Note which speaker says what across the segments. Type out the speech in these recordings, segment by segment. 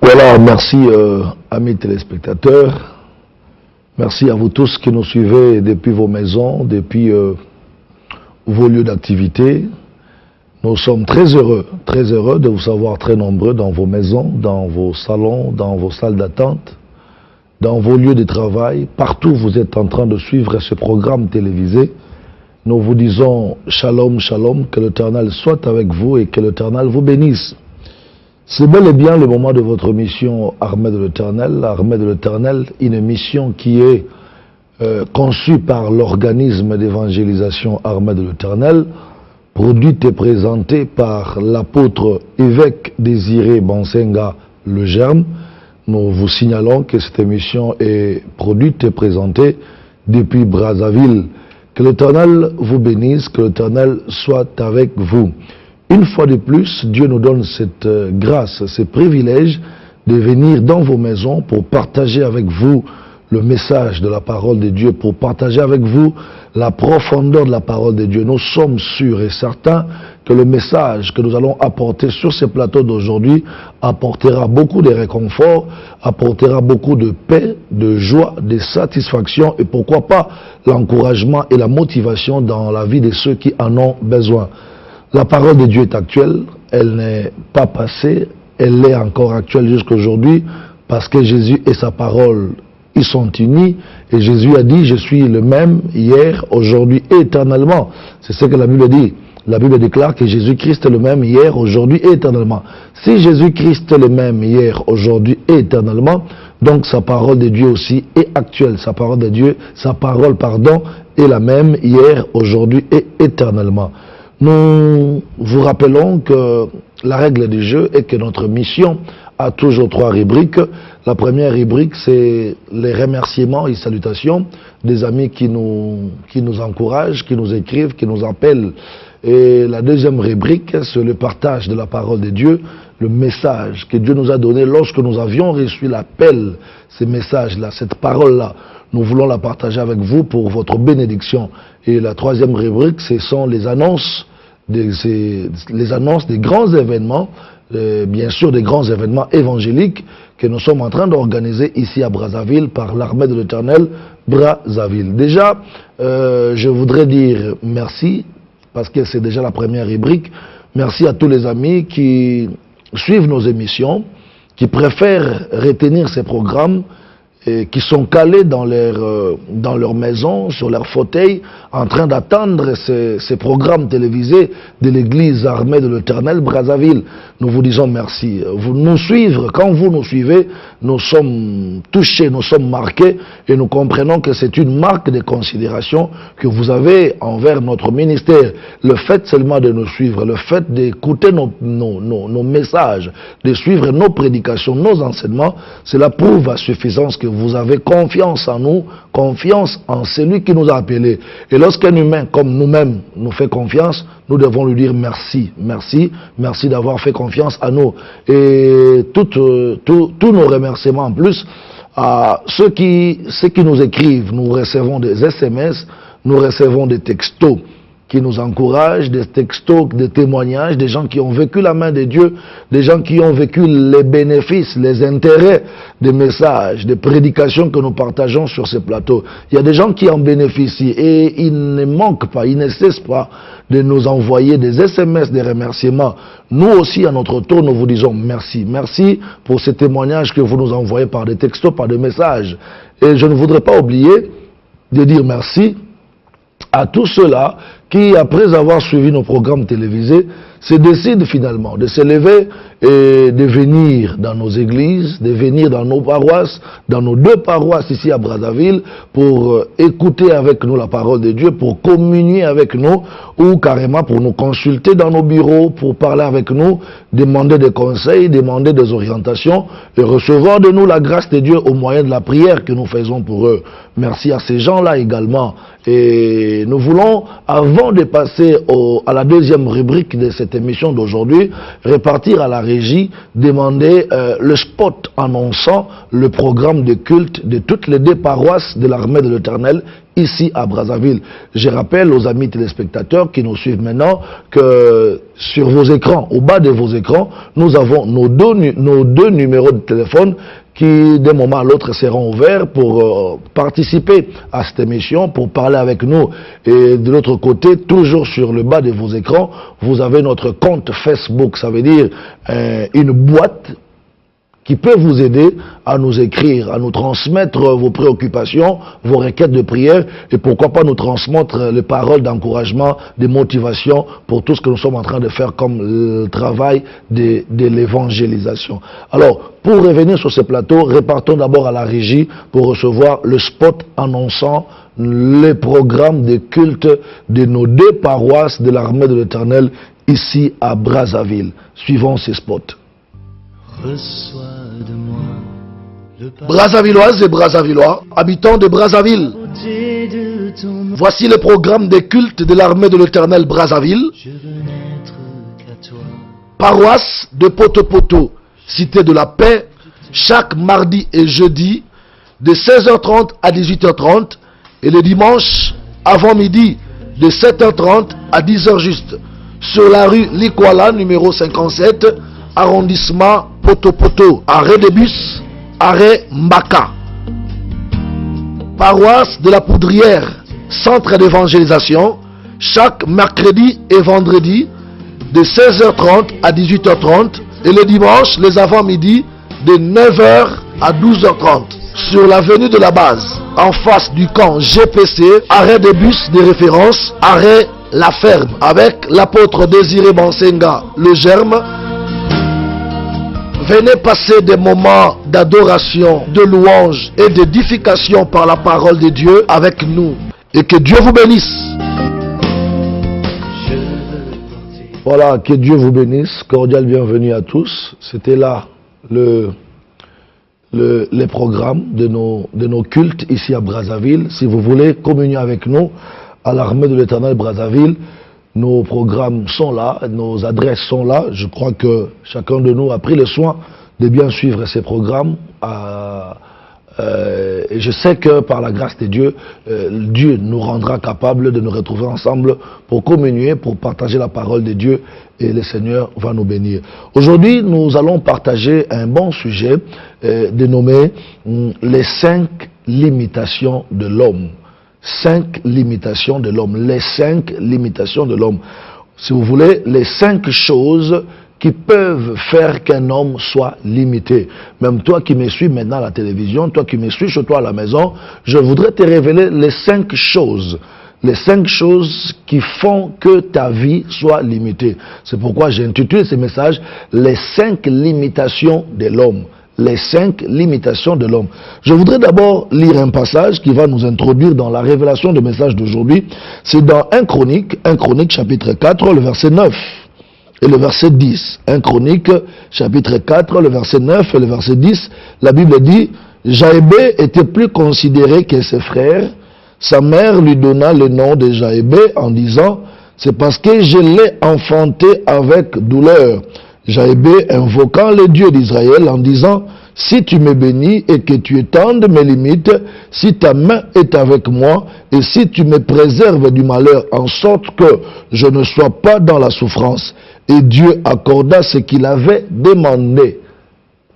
Speaker 1: Voilà, merci amis téléspectateurs. Merci à vous tous qui nous suivez depuis vos maisons, depuis vos lieux d'activité. Nous sommes très heureux de vous savoir très nombreux dans vos maisons, dans vos salons, dans vos salles d'attente, dans vos lieux de travail. Partout vous êtes en train de suivre ce programme télévisé. Nous vous disons shalom, shalom, que l'Éternel soit avec vous et que l'Éternel vous bénisse. C'est bel et bien le moment de votre mission Armée de l'Éternel. Armée de l'Éternel, une mission qui est conçue par l'organisme d'évangélisation Armée de l'Éternel, produite et présentée par l'apôtre évêque Désiré Bansenga Le Germe. Nous vous signalons que cette émission est produite et présentée depuis Brazzaville. Que l'Éternel vous bénisse, que l'Éternel soit avec vous. Une fois de plus, Dieu nous donne cette grâce, ce privilège de venir dans vos maisons pour partager avec vous le message de la parole de Dieu, pour partager avec vous la profondeur de la parole de Dieu. Nous sommes sûrs et certains que le message que nous allons apporter sur ces plateaux d'aujourd'hui apportera beaucoup de réconfort, apportera beaucoup de paix, de joie, de satisfaction et pourquoi pas l'encouragement et la motivation dans la vie de ceux qui en ont besoin. La parole de Dieu est actuelle, elle n'est pas passée, elle est encore actuelle jusqu'à aujourd'hui parce que Jésus et sa parole, ils sont unis et Jésus a dit « Je suis le même hier, aujourd'hui et éternellement ». C'est ce que la Bible dit. La Bible déclare que Jésus-Christ est le même hier, aujourd'hui et éternellement. Si Jésus-Christ est le même hier, aujourd'hui et éternellement, donc sa parole de Dieu aussi est actuelle. Sa parole de Dieu, est la même hier, aujourd'hui et éternellement. Nous vous rappelons que la règle du jeu est que notre mission a toujours 3 rubriques. La première rubrique, c'est les remerciements et salutations des amis qui nous encouragent, qui nous écrivent, qui nous appellent. Et la deuxième rubrique, c'est le partage de la parole de Dieu, le message que Dieu nous a donné lorsque nous avions reçu l'appel, ces messages-là, cette parole-là. Nous voulons la partager avec vous pour votre bénédiction. Et la troisième rubrique, ce sont les annonces des grands événements, bien sûr des grands événements évangéliques que nous sommes en train d'organiser ici à Brazzaville par l'Armée de l'Éternel Brazzaville. Déjà, je voudrais dire merci, parce que c'est déjà la première rubrique. Merci à tous les amis qui suivent nos émissions, qui préfèrent retenir ces programmes, et qui sont calés dans leur maison, sur leur fauteuil, en train d'attendre ces programmes télévisés de l'église Armée de l'Éternel Brazzaville. Nous vous disons merci. Vous nous suivre, quand vous nous suivez, nous sommes touchés, nous sommes marqués et nous comprenons que c'est une marque de considération que vous avez envers notre ministère. Le fait seulement de nous suivre, le fait d'écouter nos messages, de suivre nos prédications, nos enseignements, cela prouve à suffisance que vous avez confiance en nous, confiance en celui qui nous a appelés. Et lorsqu'un humain comme nous-mêmes nous fait confiance, nous devons lui dire merci, merci, merci d'avoir fait confiance à nous. Et tous nos remerciements en plus à ceux qui nous écrivent. Nous recevons des SMS, nous recevons des textos qui nous encouragent, des textos, des témoignages, des gens qui ont vécu la main de Dieu, des gens qui ont vécu les bénéfices, les intérêts des messages, des prédications que nous partageons sur ces plateaux. Il y a des gens qui en bénéficient et ils ne manquent pas, ils ne cessent pas de nous envoyer des SMS, des remerciements. Nous aussi, à notre tour, nous vous disons merci. Merci pour ces témoignages que vous nous envoyez par des textos, par des messages. Et je ne voudrais pas oublier de dire merci à tous ceux-là qui, après avoir suivi nos programmes télévisés, se décident finalement de se lever et de venir dans nos églises, de venir dans nos paroisses, dans nos 2 paroisses ici à Brazzaville, pour écouter avec nous la parole de Dieu, pour communier avec nous, ou carrément pour nous consulter dans nos bureaux, pour parler avec nous, demander des conseils, demander des orientations, et recevoir de nous la grâce de Dieu au moyen de la prière que nous faisons pour eux. Merci à ces gens-là également. Et nous voulons, avant de passer à la deuxième rubrique de cette cette émission d'aujourd'hui, repartir à la régie, demander le spot annonçant le programme de culte de toutes les 2 paroisses de l'armée de l'Éternel ici à Brazzaville. Je rappelle aux amis téléspectateurs qui nous suivent maintenant que sur vos écrans, au bas de vos écrans, nous avons nos deux numéros de téléphone qui d'un moment à l'autre seront ouverts pour participer à cette émission, pour parler avec nous. Et de l'autre côté, toujours sur le bas de vos écrans, vous avez notre compte Facebook, ça veut dire une boîte qui peut vous aider à nous écrire, à nous transmettre vos préoccupations, vos requêtes de prière, et pourquoi pas nous transmettre les paroles d'encouragement, de motivation pour tout ce que nous sommes en train de faire comme le travail de l'évangélisation. Alors, pour revenir sur ce plateau, repartons d'abord à la régie pour recevoir le spot annonçant les programmes de culte de nos 2 paroisses de l'armée de l'Éternel ici à Brazzaville. Suivons ces spots.
Speaker 2: Reçois de moi le
Speaker 1: Brazzavilloises et Brazzavillois, habitants de Brazzaville,
Speaker 2: beauté de ton nom.
Speaker 1: voici le programme des cultes de l'armée de l'Éternel Brazzaville.
Speaker 2: Je veux n'être qu'à toi.
Speaker 1: Paroisse de Poto-Poto, cité de la paix, chaque mardi et jeudi, de 16h30 à 18h30, et le dimanche, avant midi, de 7h30 à 10h juste, sur la rue Likwala, numéro 57, arrondissement Poto-Poto, arrêt de bus, arrêt Mbaka. Paroisse de la Poudrière, centre d'évangélisation, chaque mercredi et vendredi, de 16h30 à 18h30, et le dimanche, les avant-midi, de 9h à 12h30, sur l'avenue de la base, en face du camp GPC, arrêt de bus de référence, arrêt La Ferme, avec l'apôtre Désiré Bansenga, le germe. Venez passer des moments d'adoration, de louange et d'édification par la parole de Dieu avec nous. Et que Dieu vous bénisse.
Speaker 2: Je veux porter
Speaker 1: Voilà, que Dieu vous bénisse. Cordial bienvenue à tous. C'était là les programmes de nos cultes ici à Brazzaville. Si vous voulez communier avec nous à l'armée de l'Éternel Brazzaville, nos programmes sont là, nos adresses sont là. Je crois que chacun de nous a pris le soin de bien suivre ces programmes. Et je sais que par la grâce de Dieu, Dieu nous rendra capables de nous retrouver ensemble pour communier, pour partager la parole de Dieu, et le Seigneur va nous bénir. Aujourd'hui, nous allons partager un bon sujet dénommé les 5 limitations de l'homme. 5 limitations de l'homme, les 5 limitations de l'homme. Si vous voulez, les 5 choses qui peuvent faire qu'un homme soit limité. Même toi qui me suis maintenant à la télévision, toi qui me suis chez toi à la maison, je voudrais te révéler les 5 choses. Les 5 choses qui font que ta vie soit limitée. C'est pourquoi j'ai intitulé ce message « Les 5 limitations de l'homme ». Les 5 limitations de l'homme. Je voudrais d'abord lire un passage qui va nous introduire dans la révélation du message d'aujourd'hui. C'est dans 1 Chronique chapitre 4, le verset 9 et le verset 10. 1 Chronique chapitre 4, le verset 9 et le verset 10. La Bible dit « Jaébé était plus considéré que ses frères. Sa mère lui donna le nom de Jaébé en disant « C'est parce que je l'ai enfanté avec douleur. » Jaébé invoquant le Dieu d'Israël en disant « Si tu me bénis et que tu étendes mes limites, si ta main est avec moi et si tu me préserves du malheur en sorte que je ne sois pas dans la souffrance. » Et Dieu accorda ce qu'il avait demandé.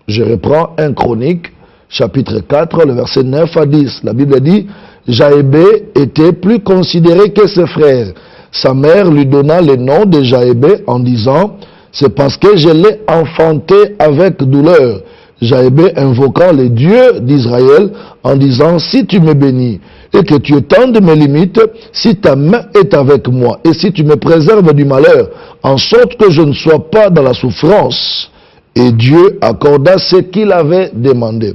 Speaker 1: Je reprends 1 Chronique, chapitre 4, le verset 9 à 10. La Bible dit « Jaébé était plus considéré que ses frères. Sa mère lui donna le nom de Jaébé en disant « C'est parce que je l'ai enfanté avec douleur. » Jaébé invoquant le Dieu d'Israël en disant « Si tu me bénis et que tu étendes mes limites, si ta main est avec moi et si tu me préserves du malheur, en sorte que je ne sois pas dans la souffrance. » Et Dieu accorda ce qu'il avait demandé.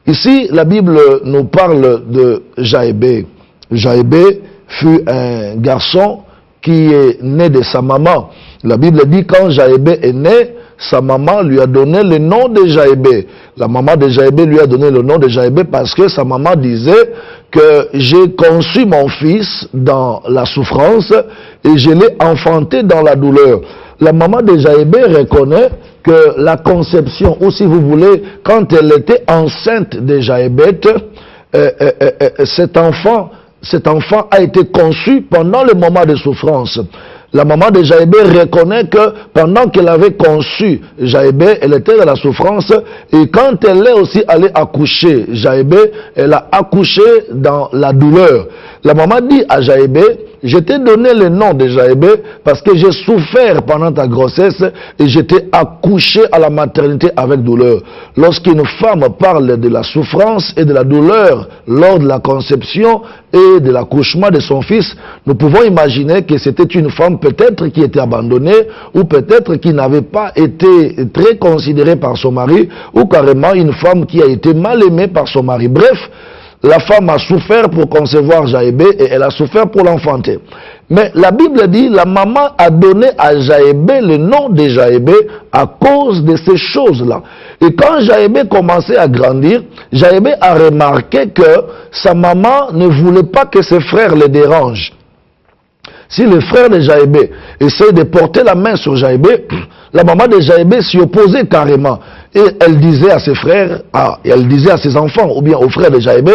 Speaker 1: Ici, la Bible nous parle de Jaébé. Jaébé fut un garçon qui est né de sa maman. La Bible dit quand Jaébé est né, sa maman lui a donné le nom de Jaébé. La maman de Jaébé lui a donné le nom de Jaébé parce que sa maman disait que j'ai conçu mon fils dans la souffrance et je l'ai enfanté dans la douleur. la maman de Jaébé reconnaît que la conception, ou si vous voulez, quand elle était enceinte de Jaébé, cet enfant a été conçu pendant le moment de souffrance. La maman de Jaébé reconnaît que pendant qu'elle avait conçu Jaébé, elle était dans la souffrance, et quand elle est aussi allée accoucher Jaébé, elle a accouché dans la douleur. La maman dit à Jaébé, je t'ai donné le nom de Jaébé parce que j'ai souffert pendant ta grossesse et j'étais accouché à la maternité avec douleur. Lorsqu'une femme parle de la souffrance et de la douleur lors de la conception et de l'accouchement de son fils, nous pouvons imaginer que c'était une femme peut-être qui était abandonnée ou peut-être qui n'avait pas été très considérée par son mari ou carrément une femme qui a été mal aimée par son mari. Bref, la femme a souffert pour concevoir Jaébé et elle a souffert pour l'enfanter. Mais la Bible dit, la maman a donné à Jaébé le nom de Jaébé à cause de ces choses-là. Et quand Jaébé commençait à grandir, Jaébé a remarqué que sa maman ne voulait pas que ses frères le dérangent. Si le frère de Jaébé essayait de porter la main sur Jaébé, la maman de Jaébé s'y opposait carrément. Et elle disait à ses frères, elle disait à ses enfants, ou bien aux frères de Jaébé,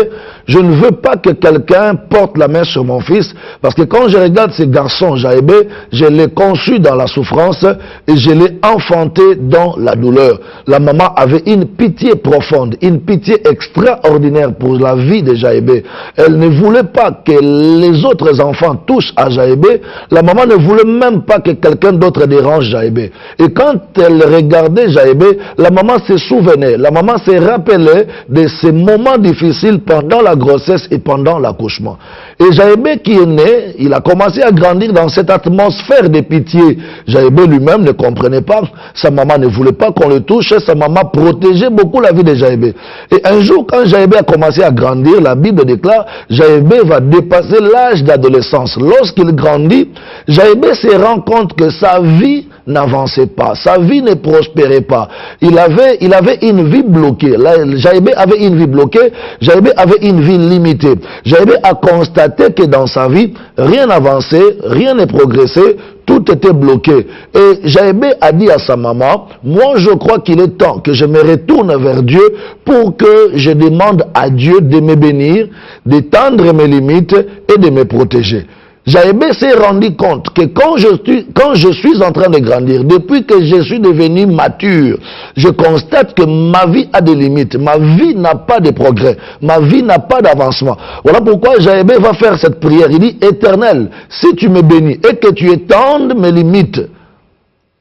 Speaker 1: je ne veux pas que quelqu'un porte la main sur mon fils, parce que quand je regarde ces garçons Jaébé, je l'ai conçu dans la souffrance et je l'ai enfanté dans la douleur. La maman avait une pitié profonde, une pitié extraordinaire pour la vie de Jaébé. Elle ne voulait pas que les autres enfants touchent à Jaébé. La maman ne voulait même pas que quelqu'un d'autre dérange Jaébé. Et quand elle regardait Jaébé, la maman se souvenait, la maman se rappelait de ces moments difficiles pendant la grossesse et pendant l'accouchement. Et Jaébé qui est né, il a commencé à grandir dans cette atmosphère de pitié. Jaébé lui-même ne comprenait pas, sa maman ne voulait pas qu'on le touche, sa maman protégeait beaucoup la vie de Jaébé. Et un jour, quand Jaébé a commencé à grandir, la Bible déclare, Jaébé va dépasser l'âge d'adolescence. Lorsqu'il grandit, Jaébé se rend compte que sa vie n'avançait pas, sa vie ne prospérait pas. Il avait une vie bloquée. Jaébé avait une vie bloquée, Jaébé avait une vie limitée. Jaébé a constaté que dans sa vie, rien n'avançait, rien ne progressait, tout était bloqué. Et Jaébé a dit à sa maman, moi je crois qu'il est temps que je me retourne vers Dieu pour que je demande à Dieu de me bénir, d'étendre mes limites et de me protéger. Jaébé s'est rendu compte que quand je suis en train de grandir, depuis que je suis devenu mature, je constate que ma vie a des limites, ma vie n'a pas de progrès, ma vie n'a pas d'avancement. Voilà pourquoi Jaébé va faire cette prière. Il dit, Éternel, si tu me bénis et que tu étendes mes limites,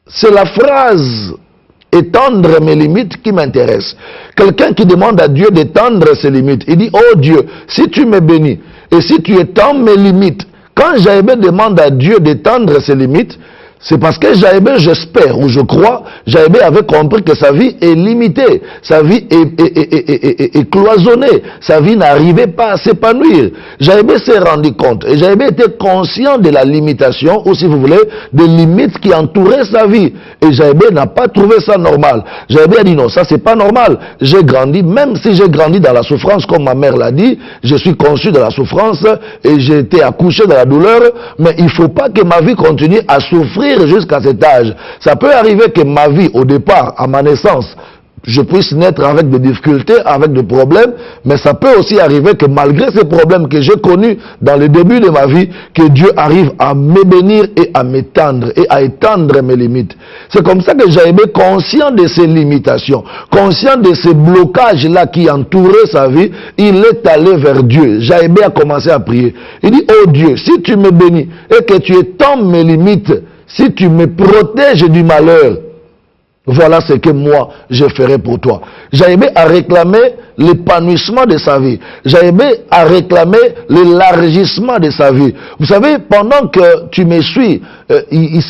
Speaker 1: c'est la phrase étendre mes limites qui m'intéresse. Quelqu'un qui demande à Dieu d'étendre ses limites, il dit, oh Dieu, si tu me bénis et si tu étends mes limites, quand Jaébé demande à Dieu d'étendre ses limites, c'est parce que Jaébé, j'espère ou je crois, Jaébé avait compris que sa vie est limitée, sa vie est cloisonnée, sa vie n'arrivait pas à s'épanouir. Jaébé s'est rendu compte et Jaébé était conscient de la limitation, ou si vous voulez, des limites qui entouraient sa vie. Et Jaébé n'a pas trouvé ça normal. Jaébé a dit non, ça c'est pas normal. J'ai grandi, même si j'ai grandi dans la souffrance, comme ma mère l'a dit, je suis conçu de la souffrance et j'ai été accouché de la douleur, mais il ne faut pas que ma vie continue à souffrir jusqu'à cet âge. Ça peut arriver que ma vie, au départ, à ma naissance, je puisse naître avec des difficultés, avec des problèmes, mais ça peut aussi arriver que malgré ces problèmes que j'ai connus dans le début de ma vie, que Dieu arrive à me bénir et à m'étendre et à étendre mes limites. C'est comme ça que Jaébé, conscient de ses limitations, conscient de ces blocages-là qui entouraient sa vie, il est allé vers Dieu. Jaébé a commencé à prier. Il dit, oh Dieu, si tu me bénis et que tu étends mes limites, si tu me protèges du malheur, voilà ce que moi je ferai pour toi. Jaébé a réclamé l'épanouissement de sa vie. Jaébé a réclamé l'élargissement de sa vie. Vous savez, pendant que tu me suis,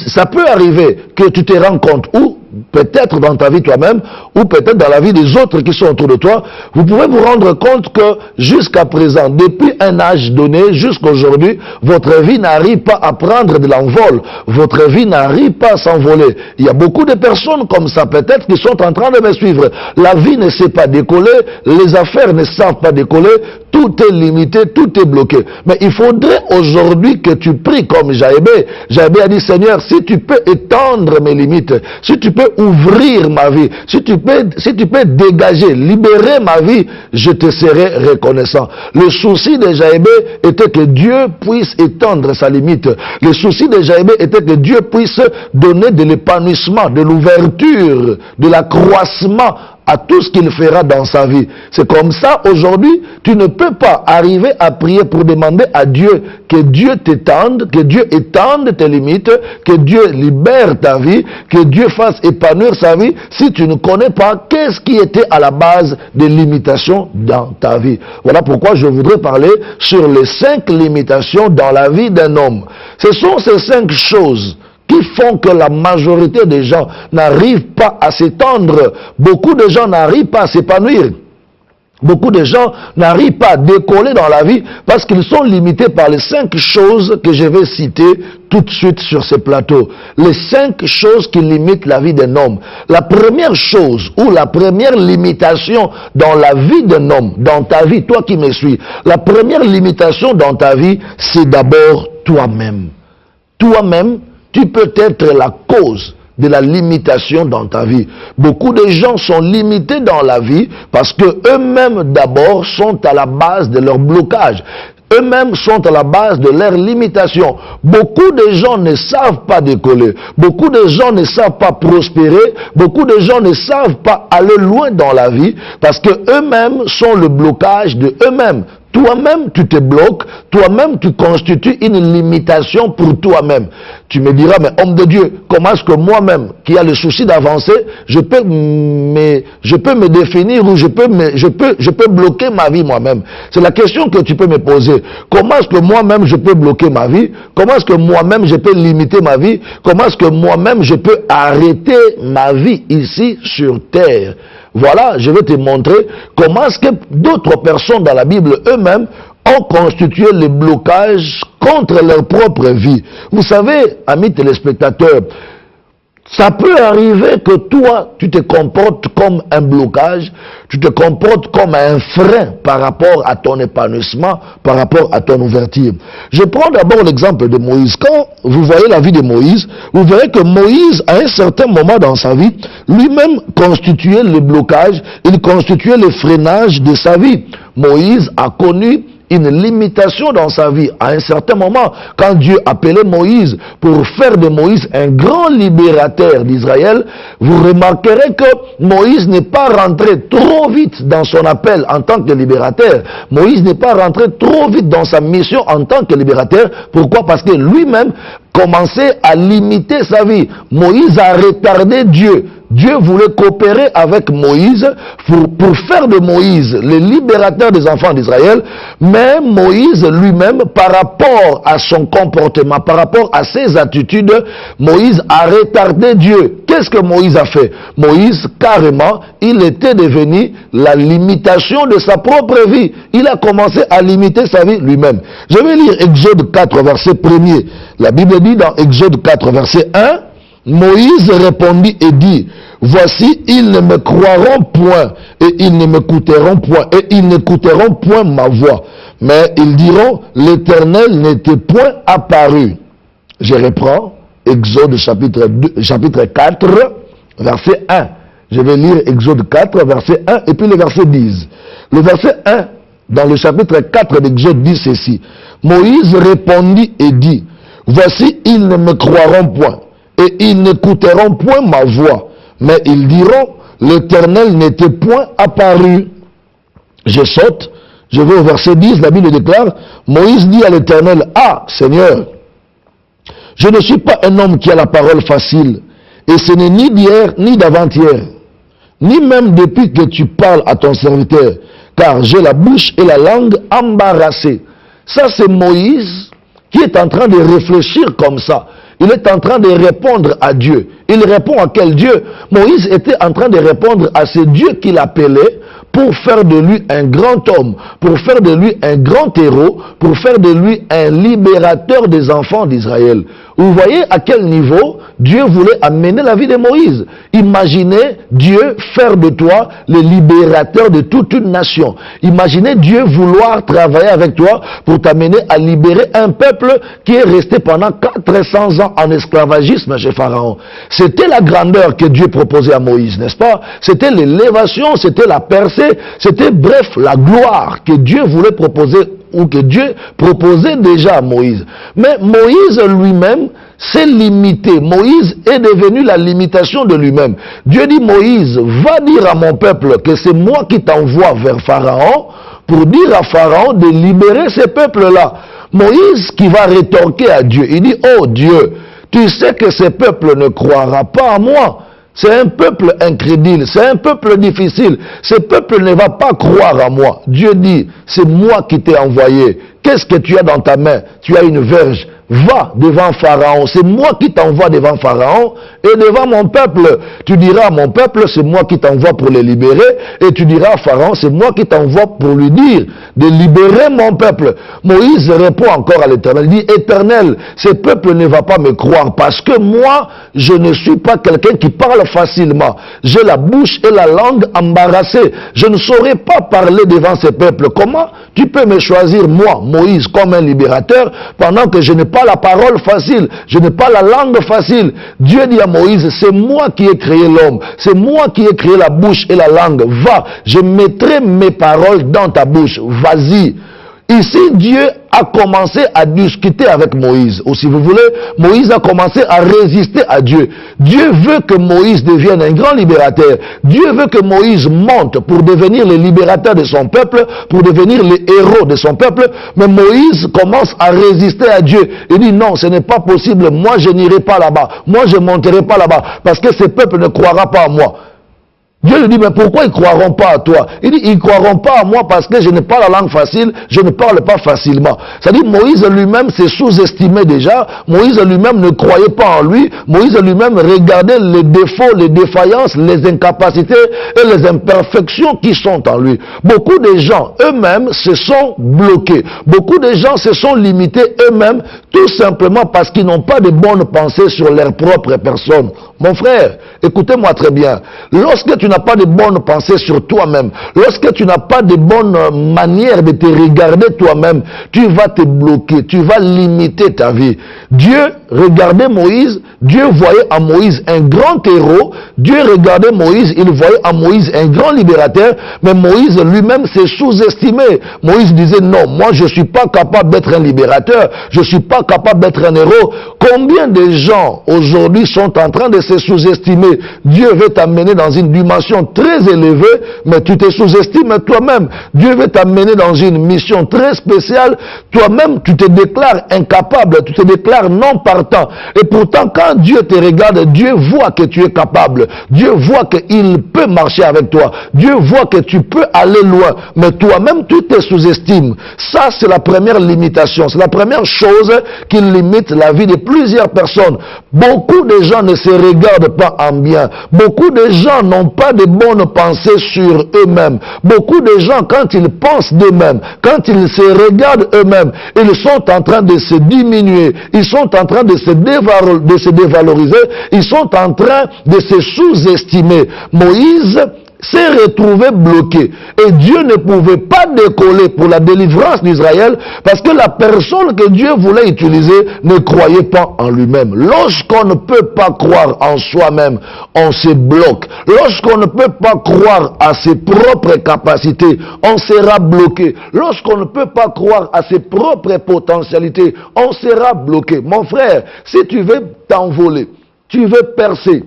Speaker 1: ça peut arriver que tu te rends compte, ou peut-être dans ta vie toi-même, ou peut-être dans la vie des autres qui sont autour de toi, vous pouvez vous rendre compte que jusqu'à présent, depuis un âge donné, jusqu'à aujourd'hui, votre vie n'arrive pas à prendre de l'envol. Votre vie n'arrive pas à s'envoler. Il y a beaucoup de personnes comme ça, peut-être, qui sont en train de me suivre. La vie ne sait pas décoller, les affaires ne savent pas décoller, tout est limité, tout est bloqué. Mais il faudrait aujourd'hui que tu pries comme Jaébé. Jaébé a dit, Seigneur, si tu peux étendre mes limites, si tu peux ouvrir ma vie, si tu peux dégager, libérer ma vie, je te serai reconnaissant. Le souci de Jaébé était que Dieu puisse étendre sa limite. Le souci de Jaébé était que Dieu puisse donner de l'épanouissement, de l'ouverture, de l'accroissement à tout ce qu'il fera dans sa vie. C'est comme ça, aujourd'hui, tu ne peux pas arriver à prier pour demander à Dieu que Dieu t'étende, que Dieu étende tes limites, que Dieu libère ta vie, que Dieu fasse épanouir sa vie, si tu ne connais pas qu'est-ce qui était à la base des limitations dans ta vie. Voilà pourquoi je voudrais parler sur les 5 limitations dans la vie d'un homme. Ce sont ces 5 choses qui font que la majorité des gens n'arrivent pas à s'étendre. Beaucoup de gens n'arrivent pas à s'épanouir. Beaucoup de gens n'arrivent pas à décoller dans la vie parce qu'ils sont limités par les 5 choses que je vais citer tout de suite sur ce plateau. Les 5 choses qui limitent la vie d'un homme. La première chose ou la première limitation dans la vie d'un homme, dans ta vie, toi qui me suis, la première limitation dans ta vie, c'est d'abord toi-même. Toi-même, tu peux être la cause de la limitation dans ta vie. Beaucoup de gens sont limités dans la vie parce que eux-mêmes d'abord sont à la base de leur blocage. Eux-mêmes sont à la base de leur limitation. Beaucoup de gens ne savent pas décoller. Beaucoup de gens ne savent pas prospérer. Beaucoup de gens ne savent pas aller loin dans la vie parce que eux-mêmes sont le blocage de eux-mêmes. Toi-même, tu te bloques, toi-même, tu constitues une limitation pour toi-même. Tu me diras, mais homme de Dieu, comment est-ce que moi-même, qui a le souci d'avancer, je peux me définir ou je peux bloquer ma vie moi-même? C'est la question que tu peux me poser. Comment est-ce que moi-même, je peux bloquer ma vie? Comment est-ce que moi-même, je peux limiter ma vie? Comment est-ce que moi-même, je peux arrêter ma vie ici sur terre? Voilà, je vais te montrer comment est-ce que d'autres personnes dans la Bible eux-mêmes ont constitué les blocages contre leur propre vie. Vous savez, amis téléspectateurs, ça peut arriver que toi, tu te comportes comme un blocage, tu te comportes comme un frein par rapport à ton épanouissement, par rapport à ton ouverture. Je prends d'abord l'exemple de Moïse. Quand vous voyez la vie de Moïse, vous verrez que Moïse, à un certain moment dans sa vie, lui-même constituait le blocage, il constituait le freinage de sa vie. Moïse a connu une limitation dans sa vie. À un certain moment, quand Dieu appelait Moïse pour faire de Moïse un grand libérateur d'Israël, vous remarquerez que Moïse n'est pas rentré trop vite dans son appel en tant que libérateur. Moïse n'est pas rentré trop vite dans sa mission en tant que libérateur. Pourquoi? Parce que lui-même commençait à limiter sa vie. Moïse a retardé Dieu. Dieu voulait coopérer avec Moïse pour faire de Moïse le libérateur des enfants d'Israël, mais Moïse lui-même, par rapport à son comportement, par rapport à ses attitudes, Moïse a retardé Dieu. Qu'est-ce que Moïse a fait? Moïse, carrément, il était devenu la limitation de sa propre vie. Il a commencé à limiter sa vie lui-même. Je vais lire Exode 4, verset 1er. La Bible dit dans Exode 4, verset 1, Moïse répondit et dit, voici, ils ne me croiront point, et ils ne m'écouteront point, et ils n'écouteront point ma voix. Mais ils diront, l'Éternel n'était point apparu. Je reprends, Exode chapitre 4, verset 1. Je vais lire Exode 4, verset 1, et puis le verset 10. Le verset 1, dans le chapitre 4 d'Exode, dit ceci. Moïse répondit et dit, voici, ils ne me croiront point, et ils n'écouteront point ma voix, mais ils diront, l'Éternel n'était point apparu. Je saute, je vais au verset 10, la Bible déclare, Moïse dit à l'Éternel, ah Seigneur, je ne suis pas un homme qui a la parole facile, et ce n'est ni d'hier ni d'avant-hier, ni même depuis que tu parles à ton serviteur, car j'ai la bouche et la langue embarrassées. Ça c'est Moïse qui est en train de réfléchir comme ça. Il est en train de répondre à Dieu. Il répond à quel Dieu? Moïse était en train de répondre à ce Dieu qu'il appelait pour faire de lui un grand homme, pour faire de lui un grand héros, pour faire de lui un libérateur des enfants d'Israël. Vous voyez à quel niveau Dieu voulait amener la vie de Moïse. Imaginez Dieu faire de toi le libérateur de toute une nation. Imaginez Dieu vouloir travailler avec toi pour t'amener à libérer un peuple qui est resté pendant 400 ans en esclavagisme chez Pharaon. C'était la grandeur que Dieu proposait à Moïse, n'est-ce pas? C'était l'élévation, c'était la percée, c'était bref la gloire que Dieu voulait proposer ou que Dieu proposait déjà à Moïse. Mais Moïse lui-même s'est limité. Moïse est devenu la limitation de lui-même. Dieu dit, Moïse, va dire à mon peuple que c'est moi qui t'envoie vers Pharaon pour dire à Pharaon de libérer ces peuples-là. Moïse qui va rétorquer à Dieu, il dit, oh Dieu, tu sais que ce peuple ne croira pas à moi. C'est un peuple incrédule, c'est un peuple difficile. Ce peuple ne va pas croire à moi. Dieu dit, c'est moi qui t'ai envoyé. Qu'est-ce que tu as dans ta main? Tu as une verge. Va devant Pharaon. C'est moi qui t'envoie devant Pharaon et devant mon peuple. Tu diras à mon peuple, c'est moi qui t'envoie pour les libérer. Et tu diras à Pharaon, c'est moi qui t'envoie pour lui dire de libérer mon peuple. Moïse répond encore à l'Éternel. Il dit, Éternel, ce peuple ne va pas me croire parce que moi, je ne suis pas quelqu'un qui parle facilement. J'ai la bouche et la langue embarrassées. Je ne saurais pas parler devant ce peuple. Comment tu peux me choisir, moi, Moïse, comme un libérateur pendant que je n'ai pas la parole facile, je n'ai pas la langue facile. Dieu dit à Moïse, c'est moi qui ai créé l'homme, c'est moi qui ai créé la bouche et la langue. Va, je mettrai mes paroles dans ta bouche. Vas-y. Ici, Dieu a commencé à discuter avec Moïse. Ou si vous voulez, Moïse a commencé à résister à Dieu. Dieu veut que Moïse devienne un grand libérateur. Dieu veut que Moïse monte pour devenir le libérateur de son peuple, pour devenir le héros de son peuple. Mais Moïse commence à résister à Dieu. Il dit non, ce n'est pas possible. Moi, je n'irai pas là-bas. Moi, je ne monterai pas là-bas. Parce que ce peuple ne croira pas à moi. Dieu lui dit, mais pourquoi ils ne croiront pas à toi? Il dit, ils ne croiront pas à moi parce que je n'ai pas la langue facile, je ne parle pas facilement. C'est-à-dire, Moïse lui-même s'est sous-estimé déjà, Moïse lui-même ne croyait pas en lui, Moïse lui-même regardait les défauts, les défaillances, les incapacités et les imperfections qui sont en lui. Beaucoup de gens eux-mêmes se sont bloqués, beaucoup de gens se sont limités eux-mêmes, tout simplement parce qu'ils n'ont pas de bonnes pensées sur leur propre personne. Mon frère, écoutez-moi très bien, lorsque tu n'as pas de bonnes pensées sur toi-même, lorsque tu n'as pas de bonnes manières de te regarder toi-même, tu vas te bloquer, tu vas limiter ta vie. Dieu regardait Moïse, Dieu voyait en Moïse un grand héros, Dieu regardait Moïse, il voyait en Moïse un grand libérateur, mais Moïse lui-même s'est sous-estimé. Moïse disait non, moi je ne suis pas capable d'être un libérateur, je ne suis pas capable d'être un héros. Combien de gens aujourd'hui sont en train de se sous-estimer? Dieu veut t'amener dans une dimension très élevée, mais tu te sous-estimes toi-même. Dieu veut t'amener dans une mission très spéciale, toi-même tu te déclares incapable, tu te déclares non partant. Et pourtant quand Dieu te regarde, Dieu voit que tu es capable, Dieu voit qu'il peut marcher avec toi, Dieu voit que tu peux aller loin, mais toi-même tu te sous-estimes. Ça c'est la première limitation, c'est la première chose qui limite la vie de plusieurs personnes. Beaucoup de gens ne se regardent pas en bien, beaucoup de gens n'ont pas de bonnes pensées sur eux-mêmes. Beaucoup de gens, quand ils pensent d'eux-mêmes, quand ils se regardent eux-mêmes, ils sont en train de se diminuer, ils sont en train de se dévaloriser, ils sont en train de se sous-estimer. Moïse s'est retrouvé bloqué et Dieu ne pouvait pas décoller pour la délivrance d'Israël parce que la personne que Dieu voulait utiliser ne croyait pas en lui-même. Lorsqu'on ne peut pas croire en soi-même, on se bloque. Lorsqu'on ne peut pas croire à ses propres capacités, on sera bloqué. Lorsqu'on ne peut pas croire à ses propres potentialités, on sera bloqué. Mon frère, si tu veux t'envoler, tu veux percer,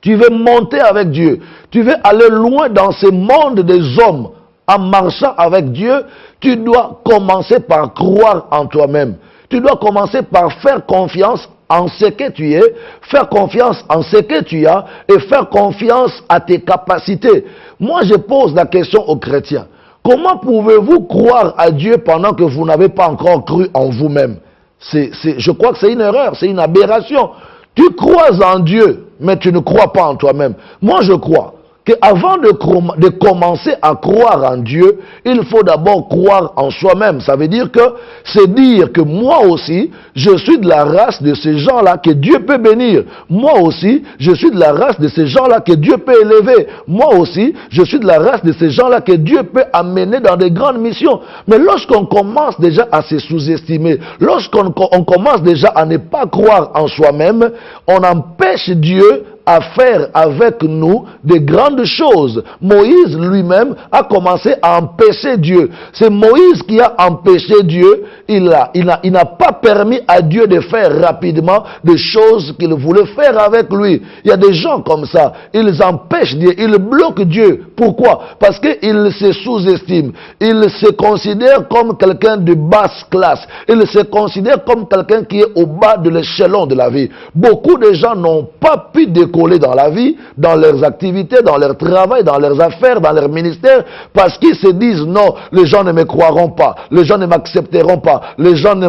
Speaker 1: tu veux monter avec Dieu, tu veux aller loin dans ce monde des hommes en marchant avec Dieu, tu dois commencer par croire en toi-même. Tu dois commencer par faire confiance en ce que tu es, faire confiance en ce que tu as et faire confiance à tes capacités. Moi, je pose la question aux chrétiens. Comment pouvez-vous croire à Dieu pendant que vous n'avez pas encore cru en vous-même? Je crois que c'est une erreur, c'est une aberration. Tu crois en Dieu mais tu ne crois pas en toi-même. Moi, je crois qu'avant de commencer à croire en Dieu, il faut d'abord croire en soi-même. Ça veut dire que c'est dire que moi aussi, je suis de la race de ces gens-là que Dieu peut bénir. Moi aussi, je suis de la race de ces gens-là que Dieu peut élever. Moi aussi, je suis de la race de ces gens-là que Dieu peut amener dans des grandes missions. Mais lorsqu'on commence déjà à se sous-estimer, lorsqu'on commence déjà à ne pas croire en soi-même, on empêche Dieu à faire avec nous de grandes choses. Moïse lui-même a commencé à empêcher Dieu. C'est Moïse qui a empêché Dieu. Il n'a pas permis à Dieu de faire rapidement des choses qu'il voulait faire avec lui. Il y a des gens comme ça. Ils empêchent Dieu. Ils bloquent Dieu. Pourquoi? Parce qu'ils se sous-estiment. Ils se considèrent comme quelqu'un de basse classe. Ils se considèrent comme quelqu'un qui est au bas de l'échelon de la vie. Beaucoup de gens n'ont pas pu décoller dans la vie, dans leurs activités, dans leur travail, dans leurs affaires, dans leur ministère, parce qu'ils se disent non, les gens ne me croiront pas, les gens ne m'accepteront pas, les gens ne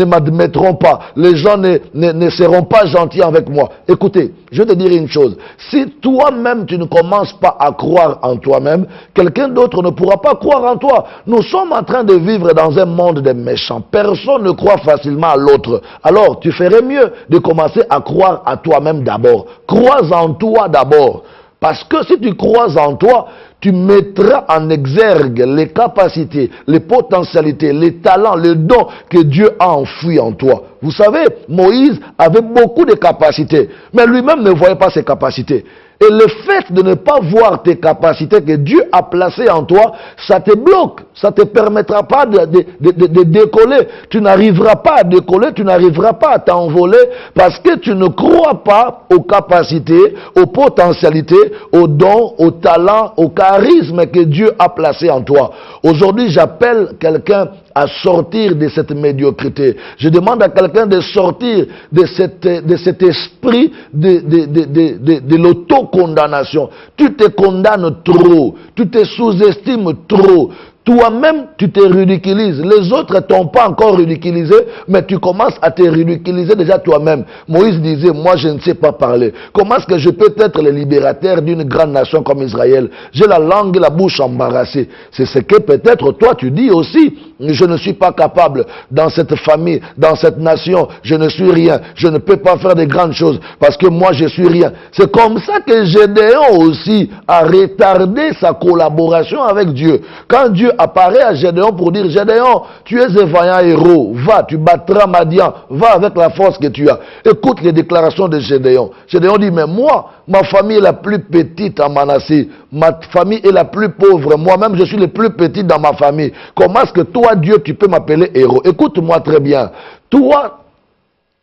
Speaker 1: m'admettront pas, les gens ne seront pas gentils avec moi. Écoutez, je vais te dire une chose, si toi-même tu ne commences pas à croire en toi-même, quelqu'un d'autre ne pourra pas croire en toi. Nous sommes en train de vivre dans un monde de méchants. Personne ne croit facilement à l'autre. Alors, tu ferais mieux de commencer à croire à toi-même d'abord. Crois en toi d'abord. Parce que si tu crois en toi, tu mettras en exergue les capacités, les potentialités, les talents, les dons que Dieu a enfouis en toi. Vous savez, Moïse avait beaucoup de capacités, mais lui-même ne voyait pas ses capacités. Et le fait de ne pas voir tes capacités que Dieu a placées en toi, ça te bloque. Ça ne te permettra pas de décoller. Tu n'arriveras pas à décoller, tu n'arriveras pas à t'envoler parce que tu ne crois pas aux capacités, aux potentialités, aux dons, aux talents, au charisme que Dieu a placé en toi. Aujourd'hui, j'appelle quelqu'un à sortir de cette médiocrité. Je demande à quelqu'un de sortir de cet esprit de l'autocondamnation. Tu te condamnes trop, tu te sous-estimes trop. Toi-même, tu te ridiculises. Les autres ne t'ont pas encore ridiculisé, mais tu commences à te ridiculiser déjà toi-même. Moïse disait, moi je ne sais pas parler. Comment est-ce que je peux être le libérateur d'une grande nation comme Israël? J'ai la langue et la bouche embarrassée. C'est ce que peut-être toi tu dis aussi. Je ne suis pas capable dans cette famille, dans cette nation. Je ne suis rien. Je ne peux pas faire de grandes choses parce que moi je suis rien. C'est comme ça que Gédéon aussi a retardé sa collaboration avec Dieu. Quand Dieu apparaît à Gédéon pour dire, Gédéon, tu es un vaillant héros, va, tu battras Madian, va avec la force que tu as. Écoute les déclarations de Gédéon. Gédéon dit, mais moi, ma famille est la plus petite en Manassé, ma famille est la plus pauvre, moi-même je suis le plus petit dans ma famille. Comment est-ce que toi, Dieu, tu peux m'appeler héros? Écoute-moi très bien. Toi,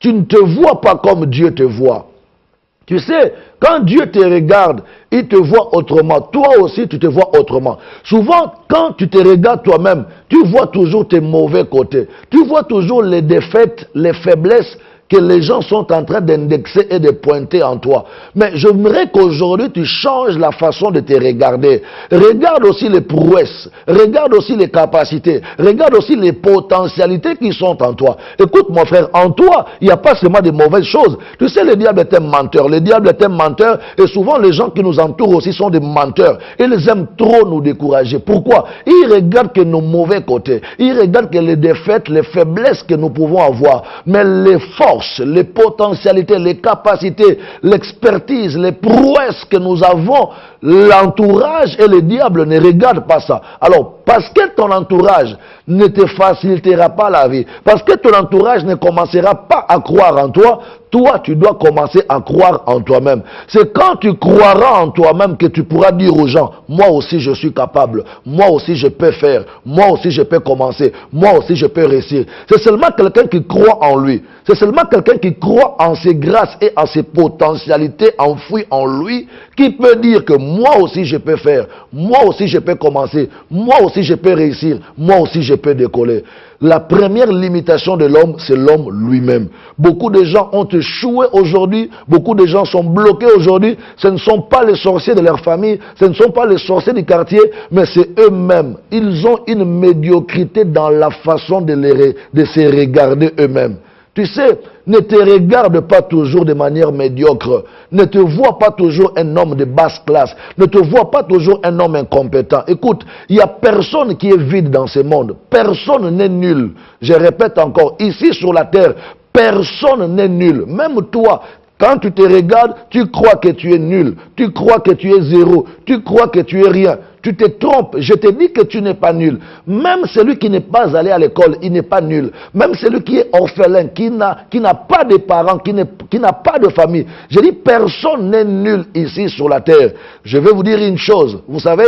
Speaker 1: tu ne te vois pas comme Dieu te voit. Tu sais, quand Dieu te regarde, il te voit autrement. Toi aussi, tu te vois autrement. Souvent, quand tu te regardes toi-même, tu vois toujours tes mauvais côtés. Tu vois toujours les défaites, les faiblesses que les gens sont en train d'indexer et de pointer en toi. Mais j'aimerais qu'aujourd'hui, tu changes la façon de te regarder. Regarde aussi les prouesses. Regarde aussi les capacités. Regarde aussi les potentialités qui sont en toi. Écoute, mon frère, en toi, il n'y a pas seulement de mauvaises choses. Tu sais, le diable est un menteur. Le diable est un menteur. Et souvent, les gens qui nous entourent aussi sont des menteurs. Ils aiment trop nous décourager. Pourquoi? Ils regardent que nos mauvais côtés. Ils regardent que les défaites, les faiblesses que nous pouvons avoir. Mais les forces, les potentialités, les capacités, l'expertise, les prouesses que nous avons, l'entourage et le diable ne regardent pas ça. Alors, parce que ton entourage ne te facilitera pas la vie, parce que ton entourage ne commencera pas à croire en toi, toi, tu dois commencer à croire en toi-même. C'est quand tu croiras en toi-même que tu pourras dire aux gens, moi aussi je suis capable, moi aussi je peux faire, moi aussi je peux commencer, moi aussi je peux réussir. C'est seulement quelqu'un qui croit en lui. C'est seulement quelqu'un qui croit en ses grâces et en ses potentialités enfouies en lui qui peut dire que moi aussi je peux faire, moi aussi je peux commencer, moi aussi je peux réussir, moi aussi je peux décoller. La première limitation de l'homme, c'est l'homme lui-même. Beaucoup de gens ont échoué aujourd'hui, beaucoup de gens sont bloqués aujourd'hui. Ce ne sont pas les sorciers de leur famille, ce ne sont pas les sorciers du quartier, mais c'est eux-mêmes. Ils ont une médiocrité dans la façon de se regarder eux-mêmes. Tu sais, ne te regarde pas toujours de manière médiocre. Ne te vois pas toujours un homme de basse classe. Ne te vois pas toujours un homme incompétent. Écoute, il n'y a personne qui est vide dans ce monde. Personne n'est nul. Je répète encore, ici sur la terre, personne n'est nul. Même toi, quand tu te regardes, tu crois que tu es nul. Tu crois que tu es zéro. Tu crois que tu es rien. Tu te trompes. Je te dis que tu n'es pas nul. Même celui qui n'est pas allé à l'école, il n'est pas nul. Même celui qui est orphelin, qui n'a pas de parents, qui n'a pas de famille. Je dis, personne n'est nul ici sur la terre. Je vais vous dire une chose. Vous savez,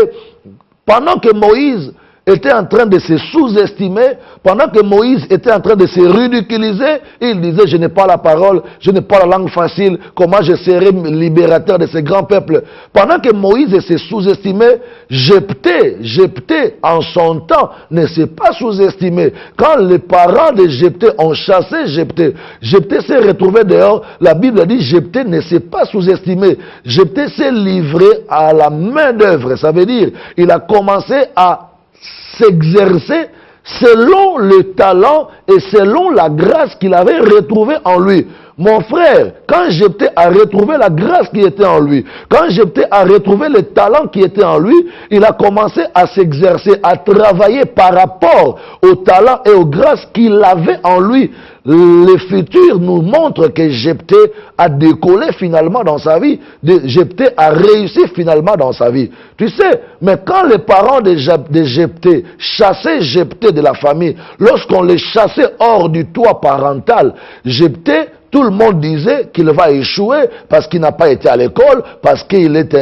Speaker 1: pendant que Moïse était en train de se sous-estimer, pendant que Moïse était en train de se ridiculiser, il disait, je n'ai pas la parole, je n'ai pas la langue facile, comment je serai libérateur de ce grand peuple. Pendant que Moïse se sous-estimait, Jephthé, en son temps, ne s'est pas sous-estimé. Quand les parents de Jephthé ont chassé Jephthé, Jephthé s'est retrouvé dehors, la Bible dit, Jephthé ne s'est pas sous-estimé. Jephthé s'est livré à la main d'œuvre, ça veut dire, il a commencé à s'exercer selon le talent et selon la grâce qu'il avait retrouvée en lui. Mon frère, quand Jephthé a retrouvé la grâce qui était en lui, quand Jephthé a retrouvé le talent qui était en lui, il a commencé à s'exercer, à travailler par rapport au talent et aux grâces qu'il avait en lui. Le futur nous montre que Jephthé a décollé finalement dans sa vie. Jephthé a réussi finalement dans sa vie. Tu sais, mais quand les parents de Jephthé chassaient Jephthé de la famille, lorsqu'on les chassait hors du toit parental, Jephthé, tout le monde disait qu'il va échouer parce qu'il n'a pas été à l'école, parce qu'il est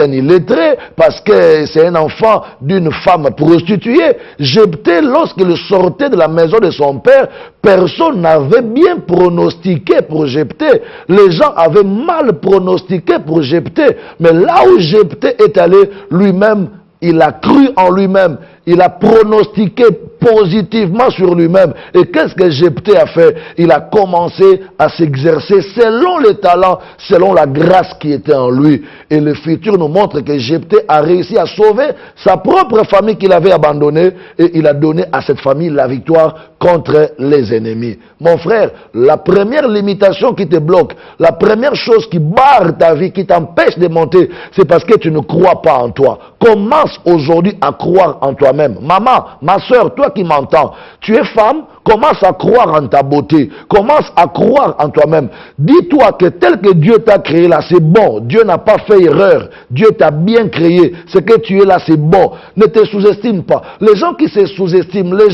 Speaker 1: un illettré, parce que c'est un enfant d'une femme prostituée. Jephthé, lorsqu'il sortait de la maison de son père, personne n'avait bien pronostiqué pour Jephthé. Les gens avaient mal pronostiqué pour Jephthé. Mais là où Jephthé est allé, lui-même, il a cru en lui-même. Il a pronostiqué positivement sur lui-même. Et qu'est-ce que Jephthé a fait? Il a commencé à s'exercer selon les talents, selon la grâce qui était en lui. Et le futur nous montre que Jephthé a réussi à sauver sa propre famille qu'il avait abandonnée. Et il a donné à cette famille la victoire contre les ennemis. Mon frère, la première limitation qui te bloque, la première chose qui barre ta vie, qui t'empêche de monter, c'est parce que tu ne crois pas en toi. Commence aujourd'hui à croire en toi-même. Maman, ma soeur, toi qui m'entends, tu es femme, commence à croire en ta beauté. Commence à croire en toi-même. Dis-toi que tel que Dieu t'a créé là, c'est bon. Dieu n'a pas fait erreur. Dieu t'a bien créé. Ce que tu es là, c'est bon. Ne te sous-estime pas. Les gens qui se sous-estiment, les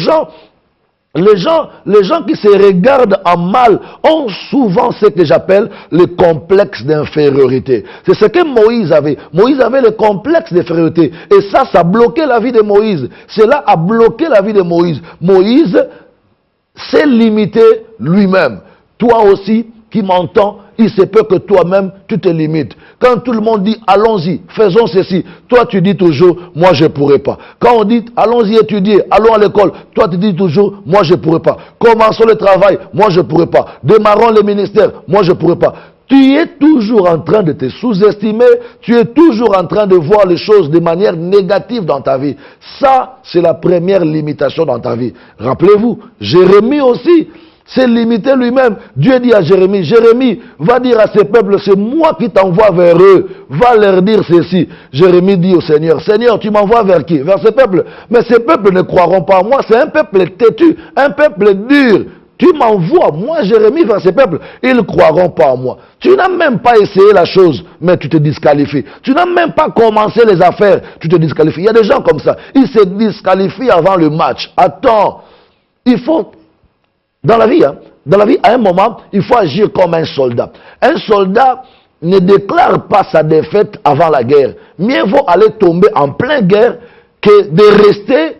Speaker 1: gens qui se regardent en mal ont souvent ce que j'appelle le complexe d'infériorité. C'est ce que Moïse avait. Moïse avait le complexe d'infériorité. Et ça bloquait la vie de Moïse. Cela a bloqué la vie de Moïse. Moïse s'est limité lui-même. Toi aussi, qui m'entends, il se peut que toi-même, tu te limites. Quand tout le monde dit, allons-y, faisons ceci, toi tu dis toujours, moi je ne pourrai pas. Quand on dit, allons-y étudier, allons à l'école, toi tu dis toujours, moi je ne pourrai pas. Commençons le travail, moi je ne pourrai pas. Démarrons le ministère, moi je ne pourrai pas. Tu es toujours en train de te sous-estimer, tu es toujours en train de voir les choses de manière négative dans ta vie. Ça, c'est la première limitation dans ta vie. Rappelez-vous, Jérémie aussi s'est limité lui-même. Dieu dit à Jérémie, Jérémie, va dire à ces peuples, c'est moi qui t'envoie vers eux. Va leur dire ceci. Jérémie dit au Seigneur, Seigneur, tu m'envoies vers qui? Vers ces peuples. Mais ces peuples ne croiront pas en moi. C'est un peuple têtu, un peuple dur. Tu m'envoies, moi Jérémie, vers ces peuples. Ils ne croiront pas en moi. Tu n'as même pas essayé la chose, mais tu te disqualifies. Tu n'as même pas commencé les affaires, tu te disqualifies. Il y a des gens comme ça. Ils se disqualifient avant le match. Attends, il faut... Dans la vie, à un moment, il faut agir comme un soldat. Un soldat ne déclare pas sa défaite avant la guerre. Mieux vaut aller tomber en pleine guerre que de rester,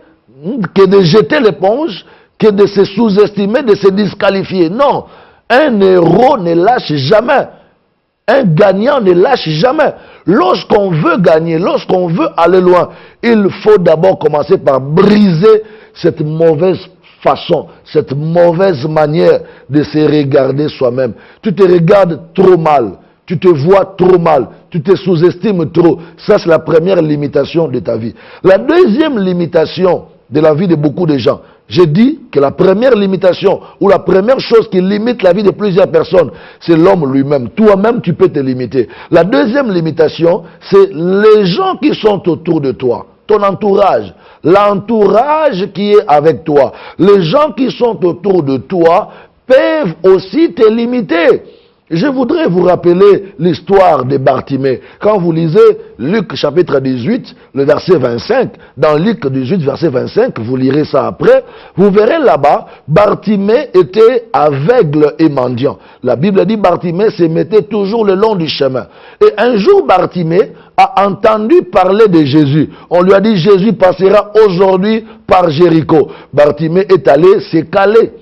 Speaker 1: que de jeter l'éponge, que de se sous-estimer, de se disqualifier. Non, un héros ne lâche jamais. Un gagnant ne lâche jamais. Lorsqu'on veut gagner, lorsqu'on veut aller loin, il faut d'abord commencer par briser cette mauvaise façon, cette mauvaise manière de se regarder soi-même. Tu te regardes trop mal, tu te vois trop mal, tu te sous-estimes trop. Ça, c'est la première limitation de ta vie. La deuxième limitation de la vie de beaucoup de gens, J'ai dit que la première limitation ou la première chose qui limite la vie de plusieurs personnes, c'est l'homme lui-même. Toi-même, tu peux te limiter. La deuxième limitation, c'est les gens qui sont autour de toi, ton entourage, l'entourage qui est avec toi. Les gens qui sont autour de toi peuvent aussi te limiter. Je voudrais vous rappeler l'histoire de Bartimée. Quand vous lisez Luc chapitre 18, le verset 25, dans Luc 18, verset 25, vous lirez ça après, vous verrez là-bas, Bartimée était aveugle et mendiant. La Bible dit Bartimée se mettait toujours le long du chemin. Et un jour, Bartimée a entendu parler de Jésus. On lui a dit, Jésus passera aujourd'hui par Jéricho. Bartimée est allé se caler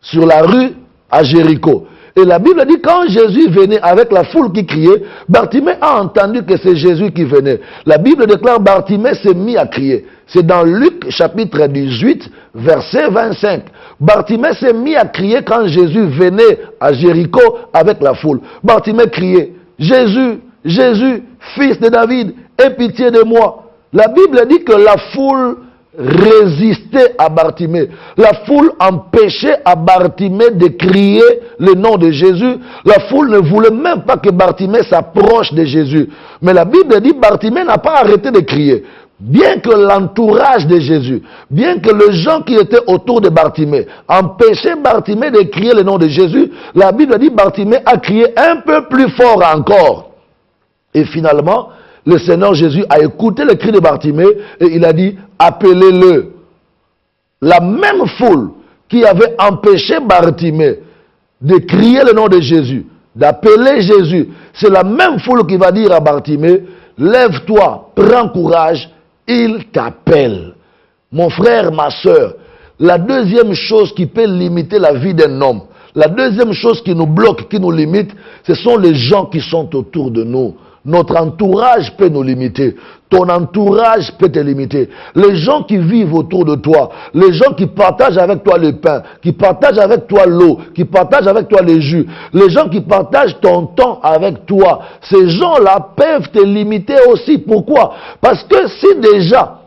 Speaker 1: sur la rue à Jéricho. Et la Bible dit, quand Jésus venait avec la foule qui criait, Bartimée a entendu que c'est Jésus qui venait. La Bible déclare, Bartimée s'est mis à crier. C'est dans Luc chapitre 18, verset 25. Bartimée s'est mis à crier quand Jésus venait à Jéricho avec la foule. Bartimée criait, Jésus, Jésus, fils de David, aie pitié de moi. La Bible dit que la foule résistait à Bartimée. La foule empêchait à Bartimée de crier le nom de Jésus. La foule ne voulait même pas que Bartimée s'approche de Jésus. Mais la Bible dit que Bartimée n'a pas arrêté de crier. Bien que l'entourage de Jésus, bien que les gens qui étaient autour de Bartimée empêchaient Bartimée de crier le nom de Jésus, la Bible dit que Bartimée a crié un peu plus fort encore. Et finalement, le Seigneur Jésus a écouté le cri de Bartimée et il a dit, appelez-le. La même foule qui avait empêché Bartimée de crier le nom de Jésus, d'appeler Jésus, c'est la même foule qui va dire à Bartimée, lève-toi, prends courage, il t'appelle. Mon frère, ma soeur, la deuxième chose qui peut limiter la vie d'un homme, la deuxième chose qui nous bloque, qui nous limite, ce sont les gens qui sont autour de nous. Notre entourage peut nous limiter. Ton entourage peut te limiter. Les gens qui vivent autour de toi, les gens qui partagent avec toi le pain, qui partagent avec toi l'eau, qui partagent avec toi les jus, les gens qui partagent ton temps avec toi, ces gens-là peuvent te limiter aussi. Pourquoi? Parce que si déjà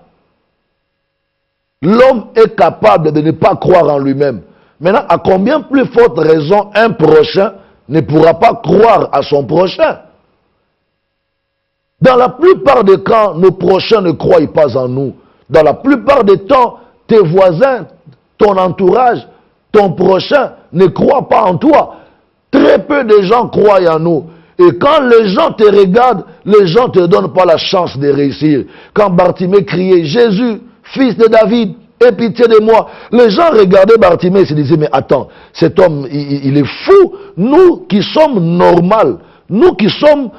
Speaker 1: l'homme est capable de ne pas croire en lui-même, maintenant, à combien plus forte raison un prochain ne pourra pas croire à son prochain? Dans la plupart des cas, nos prochains ne croient pas en nous. Dans la plupart des temps, tes voisins, ton entourage, ton prochain ne croient pas en toi. Très peu de gens croient en nous. Et quand les gens te regardent, les gens ne te donnent pas la chance de réussir. Quand Bartimée criait, Jésus, fils de David, aie pitié de moi. Les gens regardaient Bartimée et se disaient, mais attends, cet homme, il est fou. Nous qui sommes normaux, nous qui sommes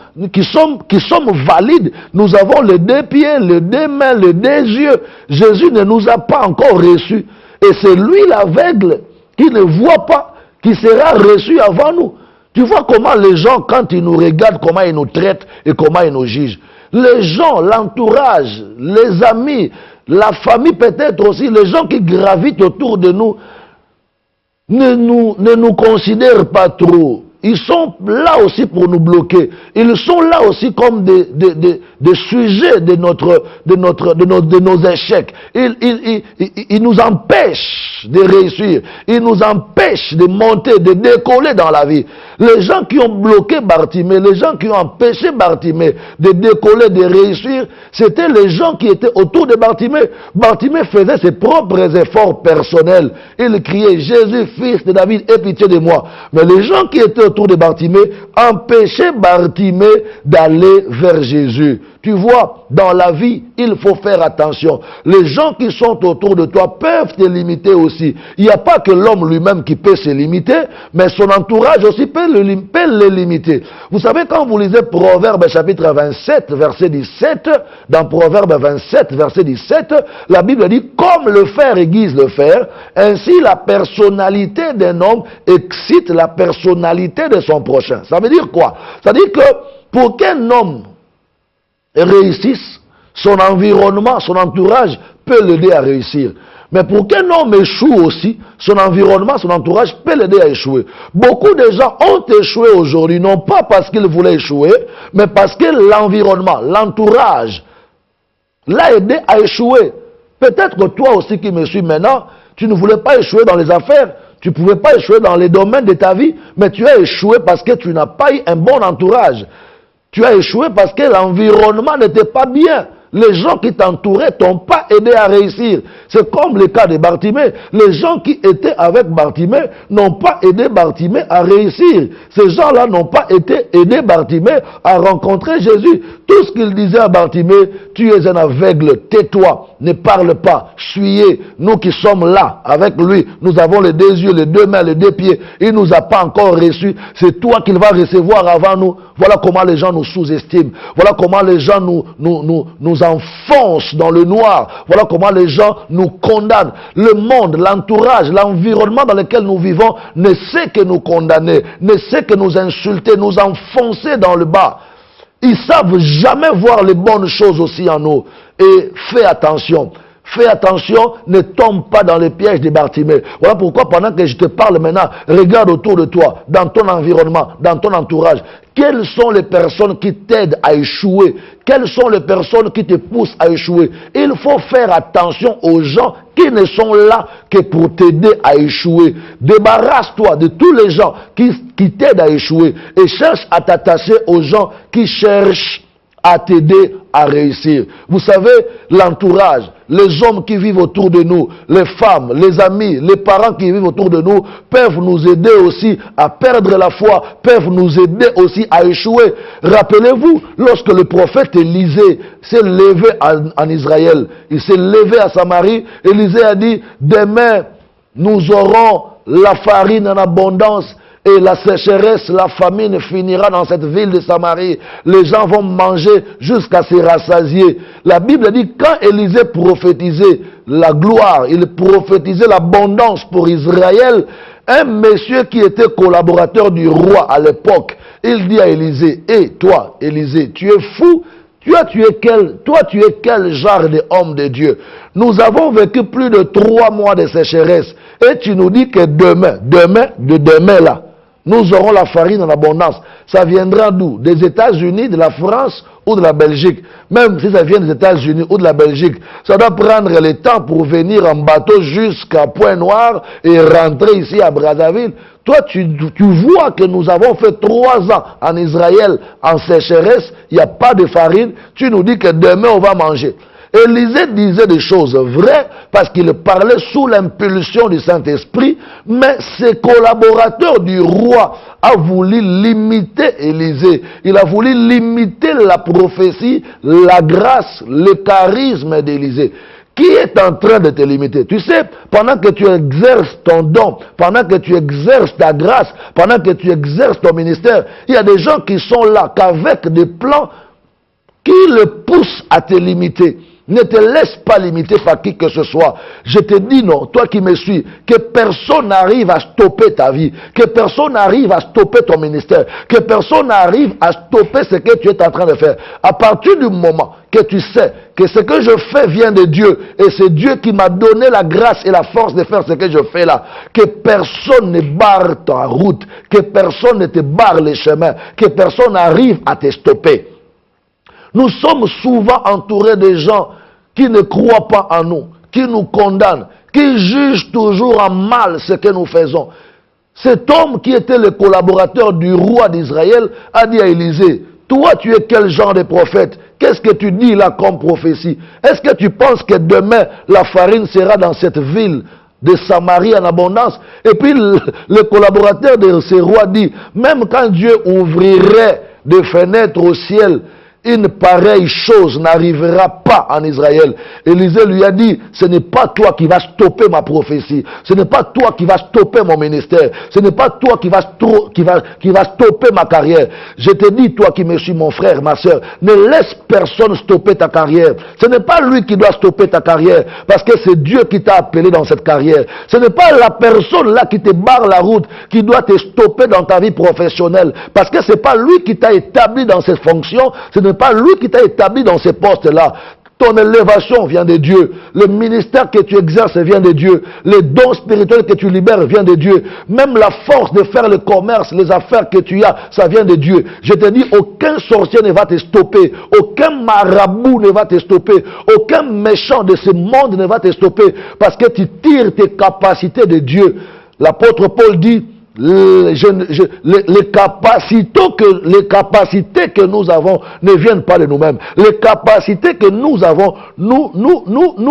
Speaker 1: valides, nous avons les deux pieds, les deux mains, les deux yeux. Jésus ne nous a pas encore reçus. Et c'est lui l'aveugle qui ne voit pas, qui sera reçu avant nous. Tu vois comment les gens, quand ils nous regardent, comment ils nous traitent et comment ils nous jugent. Les gens, l'entourage, les amis, la famille peut-être aussi, les gens qui gravitent autour de nous, ne nous considèrent pas trop. Ils sont là aussi pour nous bloquer. Ils sont là aussi comme des sujets de nos échecs. Ils nous empêchent de réussir. Ils nous empêchent de monter, de décoller dans la vie. Les gens qui ont bloqué Bartimée, les gens qui ont empêché Bartimée de décoller, de réussir, c'était les gens qui étaient autour de Bartimée. Bartimée faisait ses propres efforts personnels. Il criait, Jésus, fils de David, aie pitié de moi. Mais les gens qui étaient autour de Bartimée empêchaient Bartimée d'aller vers Jésus. Tu vois, dans la vie, il faut faire attention. Les gens qui sont autour de toi peuvent te limiter aussi. Il n'y a pas que l'homme lui-même qui peut se limiter, mais son entourage aussi peut le limiter. Vous savez, quand vous lisez Proverbe chapitre 27, verset 17, dans Proverbe 27, verset 17, la Bible dit, comme le fer aiguise le fer, ainsi la personnalité d'un homme excite la personnalité de son prochain. Ça veut dire quoi? Ça veut dire que pour qu'un homme réussisse, son environnement, son entourage peut l'aider à réussir. Mais pour qu'un homme échoue aussi, son environnement, son entourage peut l'aider à échouer. Beaucoup de gens ont échoué aujourd'hui, non pas parce qu'ils voulaient échouer, mais parce que l'environnement, l'entourage l'a aidé à échouer. Peut-être que toi aussi qui me suis maintenant, Tu ne voulais pas échouer dans les affaires. Tu ne pouvais pas échouer dans les domaines de ta vie, mais tu as échoué parce que tu n'as pas eu un bon entourage. Tu as échoué parce que l'environnement n'était pas bien. Les gens qui t'entouraient t'ont pas aidé à réussir. C'est comme le cas de Bartimée. Les gens qui étaient avec Bartimée n'ont pas aidé Bartimée à réussir. Ces gens-là n'ont pas aidé Bartimée à rencontrer Jésus. Tout ce qu'il disait à Bartimée, tu es un aveugle, tais-toi, ne parle pas, fuyez. Nous qui sommes là avec lui, nous avons les deux yeux, les deux mains, les deux pieds. Il ne nous a pas encore reçus. C'est toi qu'il va recevoir avant nous. Voilà comment les gens nous sous-estiment. Voilà comment les gens nous enfoncent dans le noir. Voilà comment les gens nous condamnent. Le monde, l'entourage, l'environnement dans lequel nous vivons ne sait que nous condamner, ne sait que nous insulter, nous enfoncer dans le bas. Ils savent jamais voir les bonnes choses aussi en nous. Et fais attention. Fais attention, ne tombe pas dans les pièges de Bartimée. Voilà pourquoi pendant que je te parle maintenant, regarde autour de toi, dans ton environnement, dans ton entourage. Quelles sont les personnes qui t'aident à échouer? Quelles sont les personnes qui te poussent à échouer? Il faut faire attention aux gens qui ne sont là que pour t'aider à échouer. Débarrasse-toi de tous les gens qui t'aident à échouer et cherche à t'attacher aux gens qui cherchent à t'aider à réussir. Vous savez, l'entourage, les hommes qui vivent autour de nous, les femmes, les amis, les parents qui vivent autour de nous peuvent nous aider aussi à perdre la foi, peuvent nous aider aussi à échouer. Rappelez-vous, lorsque le prophète Élisée s'est levé en Israël, il s'est levé à Samarie, Élisée a dit, demain nous aurons la farine en abondance. Et la sécheresse, la famine finira dans cette ville de Samarie. Les gens vont manger jusqu'à se rassasier. La Bible dit, quand Élisée prophétisait la gloire, il prophétisait l'abondance pour Israël, un monsieur qui était collaborateur du roi à l'époque, il dit à Élisée, hé, toi, Élisée, tu es fou? Toi, tu es quel genre d'homme de Dieu? Nous avons vécu plus de 3 mois de sécheresse. Et tu nous dis que demain là, nous aurons la farine en abondance. Ça viendra d'où? Des États-Unis, de la France ou de la Belgique. Même si ça vient des États-Unis ou de la Belgique, ça doit prendre le temps pour venir en bateau jusqu'à Pointe-Noire et rentrer ici à Brazzaville. Toi, tu vois que nous avons fait 3 ans en Israël en sécheresse, il n'y a pas de farine. Tu nous dis que demain on va manger. Élisée disait des choses vraies parce qu'il parlait sous l'impulsion du Saint-Esprit, mais ses collaborateurs du roi ont voulu limiter Élisée. Il a voulu limiter la prophétie, la grâce, le charisme d'Élisée. Qui est en train de te limiter? Tu sais, pendant que tu exerces ton don, pendant que tu exerces ta grâce, pendant que tu exerces ton ministère, il y a des gens qui sont là, qu'avec des plans qui le poussent à te limiter. Ne te laisse pas limiter par qui que ce soit. Je te dis non, toi qui me suis, que personne n'arrive à stopper ta vie, que personne n'arrive à stopper ton ministère, que personne n'arrive à stopper ce que tu es en train de faire. À partir du moment que tu sais que ce que je fais vient de Dieu, et c'est Dieu qui m'a donné la grâce et la force de faire ce que je fais là, que personne ne barre ta route, que personne ne te barre les chemins, que personne n'arrive à te stopper. Nous sommes souvent entourés de gens qui ne croient pas en nous, qui nous condamnent, qui jugent toujours en mal ce que nous faisons. Cet homme qui était le collaborateur du roi d'Israël a dit à Élisée, toi tu es quel genre de prophète? Qu'est-ce que tu dis là comme prophétie? Est-ce que tu penses que demain la farine sera dans cette ville de Samarie en abondance? Et puis le collaborateur de ce roi dit, même quand Dieu ouvrirait des fenêtres au ciel, une pareille chose n'arrivera pas en Israël. Élisée lui a dit, ce n'est pas toi qui vas stopper ma prophétie. Ce n'est pas toi qui vas stopper mon ministère. Ce n'est pas toi qui vas stopper ma carrière. Je te dis, toi qui me suis mon frère, ma soeur, ne laisse personne stopper ta carrière. Ce n'est pas lui qui doit stopper ta carrière, parce que c'est Dieu qui t'a appelé dans cette carrière. Ce n'est pas la personne là qui te barre la route qui doit te stopper dans ta vie professionnelle, parce que ce n'est pas lui qui t'a établi dans cette fonction. Ce n'est pas lui qui t'a établi dans ces postes-là. ton élévation vient de Dieu. Le ministère que tu exerces vient de Dieu. Les dons spirituels que tu libères viennent de Dieu. Même la force de faire le commerce, les affaires que tu as, ça vient de Dieu. Je te dis, aucun sorcier ne va te stopper. Aucun marabout ne va te stopper. Aucun méchant de ce monde ne va te stopper. Parce que tu tires tes capacités de Dieu. L'apôtre Paul dit, les capacités que nous avons ne viennent pas de nous-mêmes. Les capacités que nous avons, nous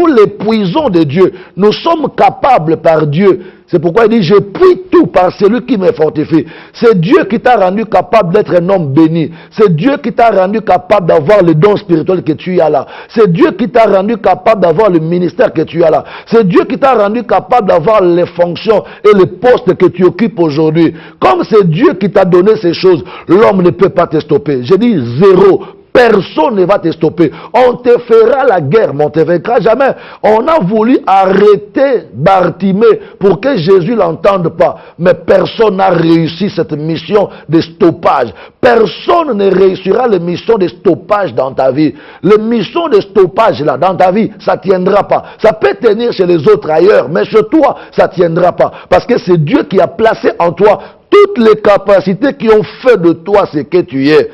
Speaker 1: les puisons de Dieu. Nous sommes capables par Dieu. C'est pourquoi il dit, je prie tout par celui qui me fortifie. C'est Dieu qui t'a rendu capable d'être un homme béni. C'est Dieu qui t'a rendu capable d'avoir le don spirituel que tu as là. C'est Dieu qui t'a rendu capable d'avoir le ministère que tu as là. C'est Dieu qui t'a rendu capable d'avoir les fonctions et les postes que tu occupes aujourd'hui. Comme c'est Dieu qui t'a donné ces choses, l'homme ne peut pas te stopper. Je dis zéro. Personne ne va te stopper. On te fera la guerre, mais on ne te vaincra jamais. On a voulu arrêter Bartimée pour que Jésus l'entende pas. Mais personne n'a réussi cette mission de stoppage. Personne ne réussira les missions de stoppage dans ta vie. Les missions de stoppage là, dans ta vie, ça ne tiendra pas. Ça peut tenir chez les autres ailleurs, mais chez toi, ça ne tiendra pas. Parce que c'est Dieu qui a placé en toi toutes les capacités qui ont fait de toi ce que tu es.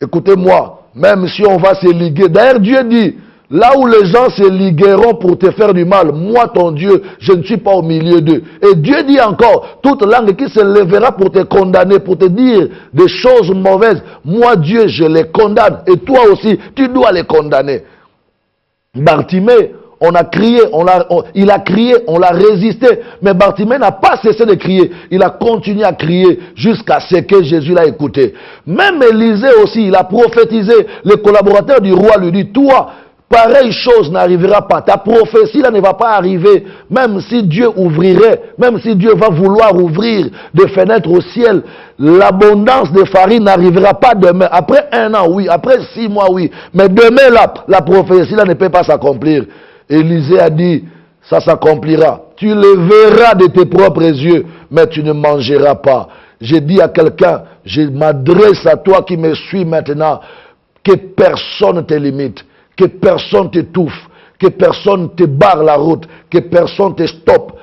Speaker 1: Écoutez-moi, même si on va se liguer, d'ailleurs Dieu dit, là où les gens se ligueront pour te faire du mal, moi ton Dieu, je ne suis pas au milieu d'eux. Et Dieu dit encore, toute langue qui se lèvera pour te condamner, pour te dire des choses mauvaises, moi Dieu, je les condamne. Et toi aussi, tu dois les condamner. Bartimée, on a crié, il a crié, on l'a résisté. Mais Bartimée n'a pas cessé de crier. Il a continué à crier jusqu'à ce que Jésus l'a écouté. Même Élisée aussi, il a prophétisé. Le collaborateur du roi lui dit, toi, pareille chose n'arrivera pas. Ta prophétie là ne va pas arriver. Même si Dieu ouvrirait, même si Dieu va vouloir ouvrir des fenêtres au ciel, l'abondance de farine n'arrivera pas demain. Après 1 an, oui. Après 6 mois, oui. Mais demain, là, la prophétie là ne peut pas s'accomplir. Élisée a dit, ça s'accomplira. Tu le verras de tes propres yeux, mais tu ne mangeras pas. J'ai dit à quelqu'un, je m'adresse à toi qui me suis maintenant, que personne ne te limite, que personne ne t'étouffe, que personne ne te barre la route, que personne ne te stoppe.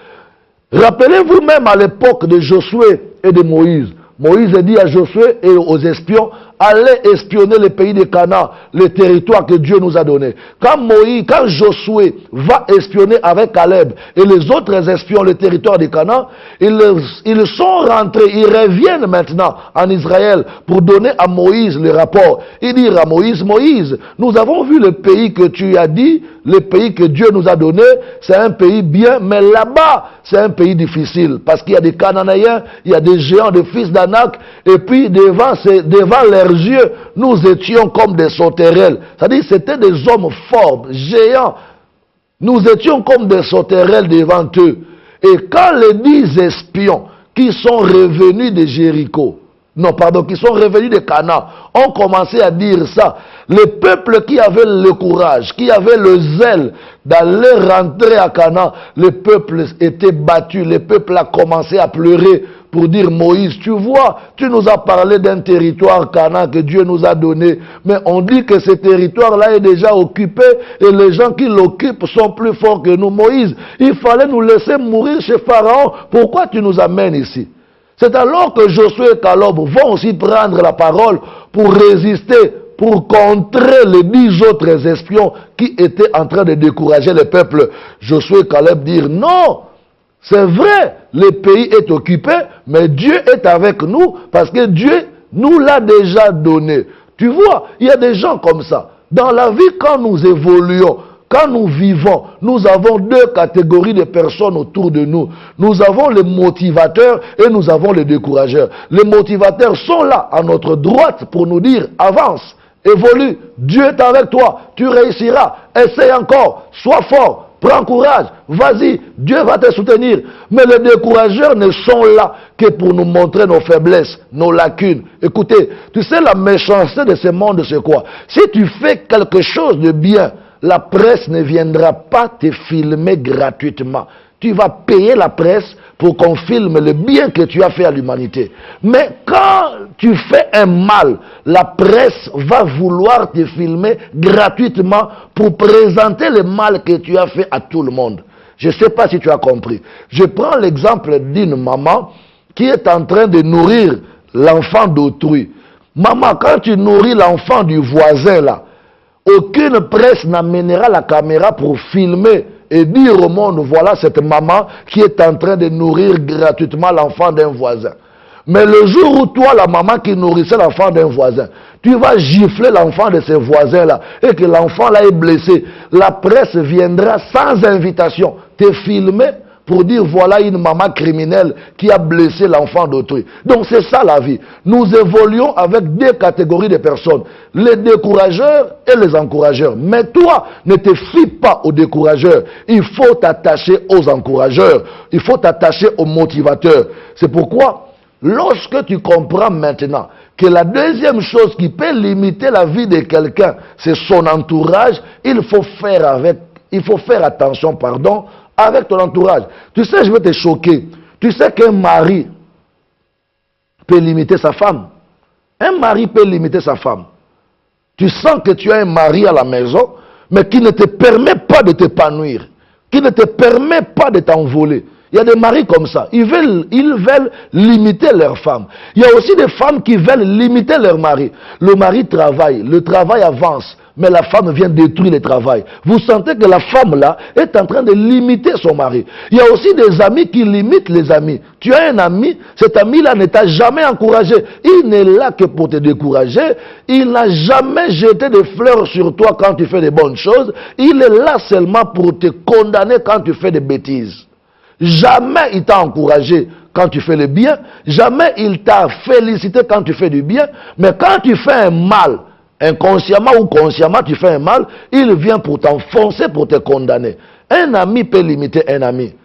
Speaker 1: Rappelez-vous même à l'époque de Josué et de Moïse. Moïse a dit à Josué et aux espions, allez espionner le pays de Canaan, le territoire que Dieu nous a donné. Quand Josué va espionner avec Caleb et les autres espions le territoire de Canaan, ils sont rentrés, ils reviennent maintenant en Israël pour donner à Moïse le rapport. Ils disent à Moïse, Moïse, nous avons vu le pays que tu as dit, le pays que Dieu nous a donné, c'est un pays bien, mais là-bas, c'est un pays difficile, parce qu'il y a des Cananéens, il y a des géants, des fils d'Anak, et puis devant leurs yeux, nous étions comme des sauterelles. C'est-à-dire, c'était des hommes forts, géants. Nous étions comme des sauterelles devant eux. Et quand les 10 espions qui sont revenus de Jéricho, qui sont revenus de Canaan, ont commencé à dire ça. Le peuple qui avait le courage, qui avait le zèle d'aller rentrer à Canaan, le peuple était battu, le peuple a commencé à pleurer pour dire, Moïse, tu vois, tu nous as parlé d'un territoire Canaan que Dieu nous a donné, mais on dit que ce territoire-là est déjà occupé et les gens qui l'occupent sont plus forts que nous. Moïse, il fallait nous laisser mourir chez Pharaon, pourquoi tu nous amènes ici? C'est alors que Josué et Caleb vont aussi prendre la parole pour résister, pour contrer les 10 autres espions qui étaient en train de décourager le peuple. Josué et Caleb dirent, non, c'est vrai, le pays est occupé, mais Dieu est avec nous parce que Dieu nous l'a déjà donné. Tu vois, il y a des gens comme ça. Dans la vie, quand nous évoluons, quand nous vivons, nous avons 2 catégories de personnes autour de nous. Nous avons les motivateurs et nous avons les décourageurs. Les motivateurs sont là, à notre droite, pour nous dire, avance, évolue, Dieu est avec toi, tu réussiras, essaye encore, sois fort, prends courage, vas-y, Dieu va te soutenir. Mais les décourageurs ne sont là que pour nous montrer nos faiblesses, nos lacunes. Écoutez, tu sais la méchanceté de ce monde, c'est quoi? Si tu fais quelque chose de bien, la presse ne viendra pas te filmer gratuitement. Tu vas payer la presse pour qu'on filme le bien que tu as fait à l'humanité. Mais quand tu fais un mal, la presse va vouloir te filmer gratuitement pour présenter le mal que tu as fait à tout le monde. Je ne sais pas si tu as compris. Je prends l'exemple d'une maman qui est en train de nourrir l'enfant d'autrui. Maman, quand tu nourris l'enfant du voisin là, aucune presse n'amènera la caméra pour filmer et dire au monde, voilà cette maman qui est en train de nourrir gratuitement l'enfant d'un voisin. Mais le jour où toi, la maman qui nourrissait l'enfant d'un voisin, tu vas gifler l'enfant de ce voisin-là et que l'enfant-là est blessé, la presse viendra sans invitation te filmer pour dire voilà une maman criminelle qui a blessé l'enfant d'autrui. Donc c'est ça la vie. Nous évoluons avec deux catégories de personnes, les décourageurs et les encourageurs. Mais toi, ne te fie pas aux décourageurs. Il faut t'attacher aux encourageurs. Il faut t'attacher aux motivateurs. C'est pourquoi, lorsque tu comprends maintenant que la deuxième chose qui peut limiter la vie de quelqu'un, c'est son entourage, il faut faire attention, avec ton entourage. Tu sais, je vais te choquer. Tu sais qu'un mari peut limiter sa femme. Un mari peut limiter sa femme. Tu sens que tu as un mari à la maison, mais qui ne te permet pas de t'épanouir, qui ne te permet pas de t'envoler. Il y a des maris comme ça. Ils veulent limiter leur femme. Il y a aussi des femmes qui veulent limiter leur mari. Le mari travaille, le travail avance, mais la femme vient détruire le travail. Vous sentez que la femme là est en train de limiter son mari. Il y a aussi des amis qui limitent les amis. Tu as un ami, cet ami-là ne t'a jamais encouragé. Il n'est là que pour te décourager. Il n'a jamais jeté des fleurs sur toi quand tu fais des bonnes choses. Il est là seulement pour te condamner quand tu fais des bêtises. Jamais il t'a encouragé quand tu fais le bien. Jamais il t'a félicité quand tu fais du bien. Mais quand tu fais un mal, inconsciemment ou consciemment, tu fais un mal, il vient pour t'enfoncer, pour te condamner. Un ami peut limiter un ami.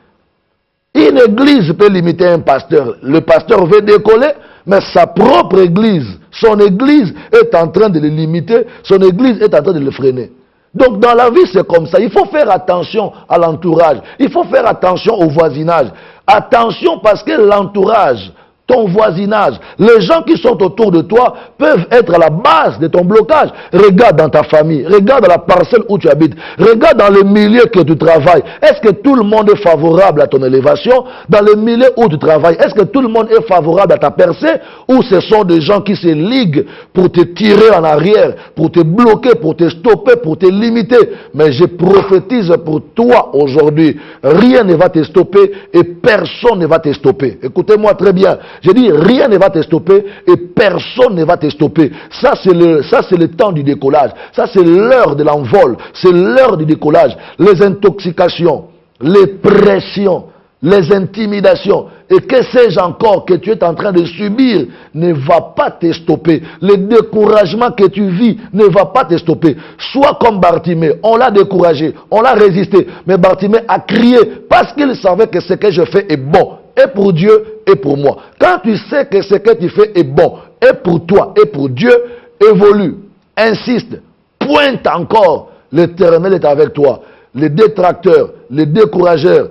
Speaker 1: Une église peut limiter un pasteur. Le pasteur veut décoller, mais sa propre église, son église est en train de le limiter, son église est en train de le freiner. Donc dans la vie c'est comme ça, il faut faire attention à l'entourage, il faut faire attention au voisinage. Attention parce que l'entourage, ton voisinage, les gens qui sont autour de toi peuvent être à la base de ton blocage. Regarde dans ta famille, regarde dans la parcelle où tu habites, regarde dans le milieu que tu travailles. Est-ce que tout le monde est favorable à ton élévation? Dans le milieu où tu travailles, est-ce que tout le monde est favorable à ta percée? Ou ce sont des gens qui se liguent pour te tirer en arrière, pour te bloquer, pour te stopper, pour te limiter? Mais je prophétise pour toi aujourd'hui, rien ne va te stopper et personne ne va te stopper. Écoutez-moi très bien. Je dis, rien ne va te stopper et personne ne va te stopper. Ça, c'est le temps du décollage. Ça, c'est l'heure de l'envol. C'est l'heure du décollage. Les intoxications, les pressions, les intimidations et que sais-je encore que tu es en train de subir ne va pas te stopper. Le découragement que tu vis ne va pas te stopper. Sois comme Bartimée, on l'a découragé, on l'a résisté, mais Bartimée a crié parce qu'il savait que ce que je fais est bon, et pour Dieu et pour moi. Quand tu sais que ce que tu fais est bon, et pour toi et pour Dieu, évolue, insiste, pointe encore, l'Éternel est avec toi. Les détracteurs, les décourageurs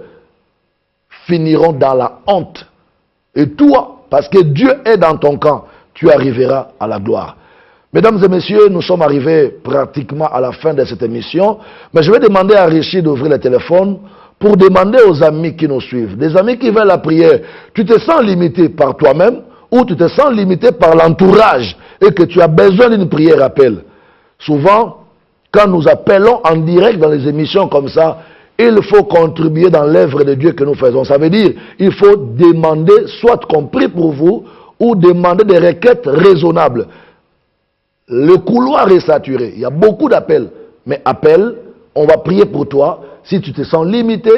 Speaker 1: finiront dans la honte. Et toi, parce que Dieu est dans ton camp, tu arriveras à la gloire. Mesdames et messieurs, nous sommes arrivés pratiquement à la fin de cette émission, mais je vais demander à Richie d'ouvrir le téléphone pour demander aux amis qui nous suivent, des amis qui veulent la prière. Tu te sens limité par toi-même ou tu te sens limité par l'entourage et que tu as besoin d'une prière appel. Souvent, quand nous appelons en direct dans les émissions comme ça, il faut contribuer dans l'œuvre de Dieu que nous faisons. Ça veut dire, il faut demander, soit qu'on prie pour vous, ou demander des requêtes raisonnables. Le couloir est saturé. Il y a beaucoup d'appels. Mais appelle, on va prier pour toi. Si tu te sens limité,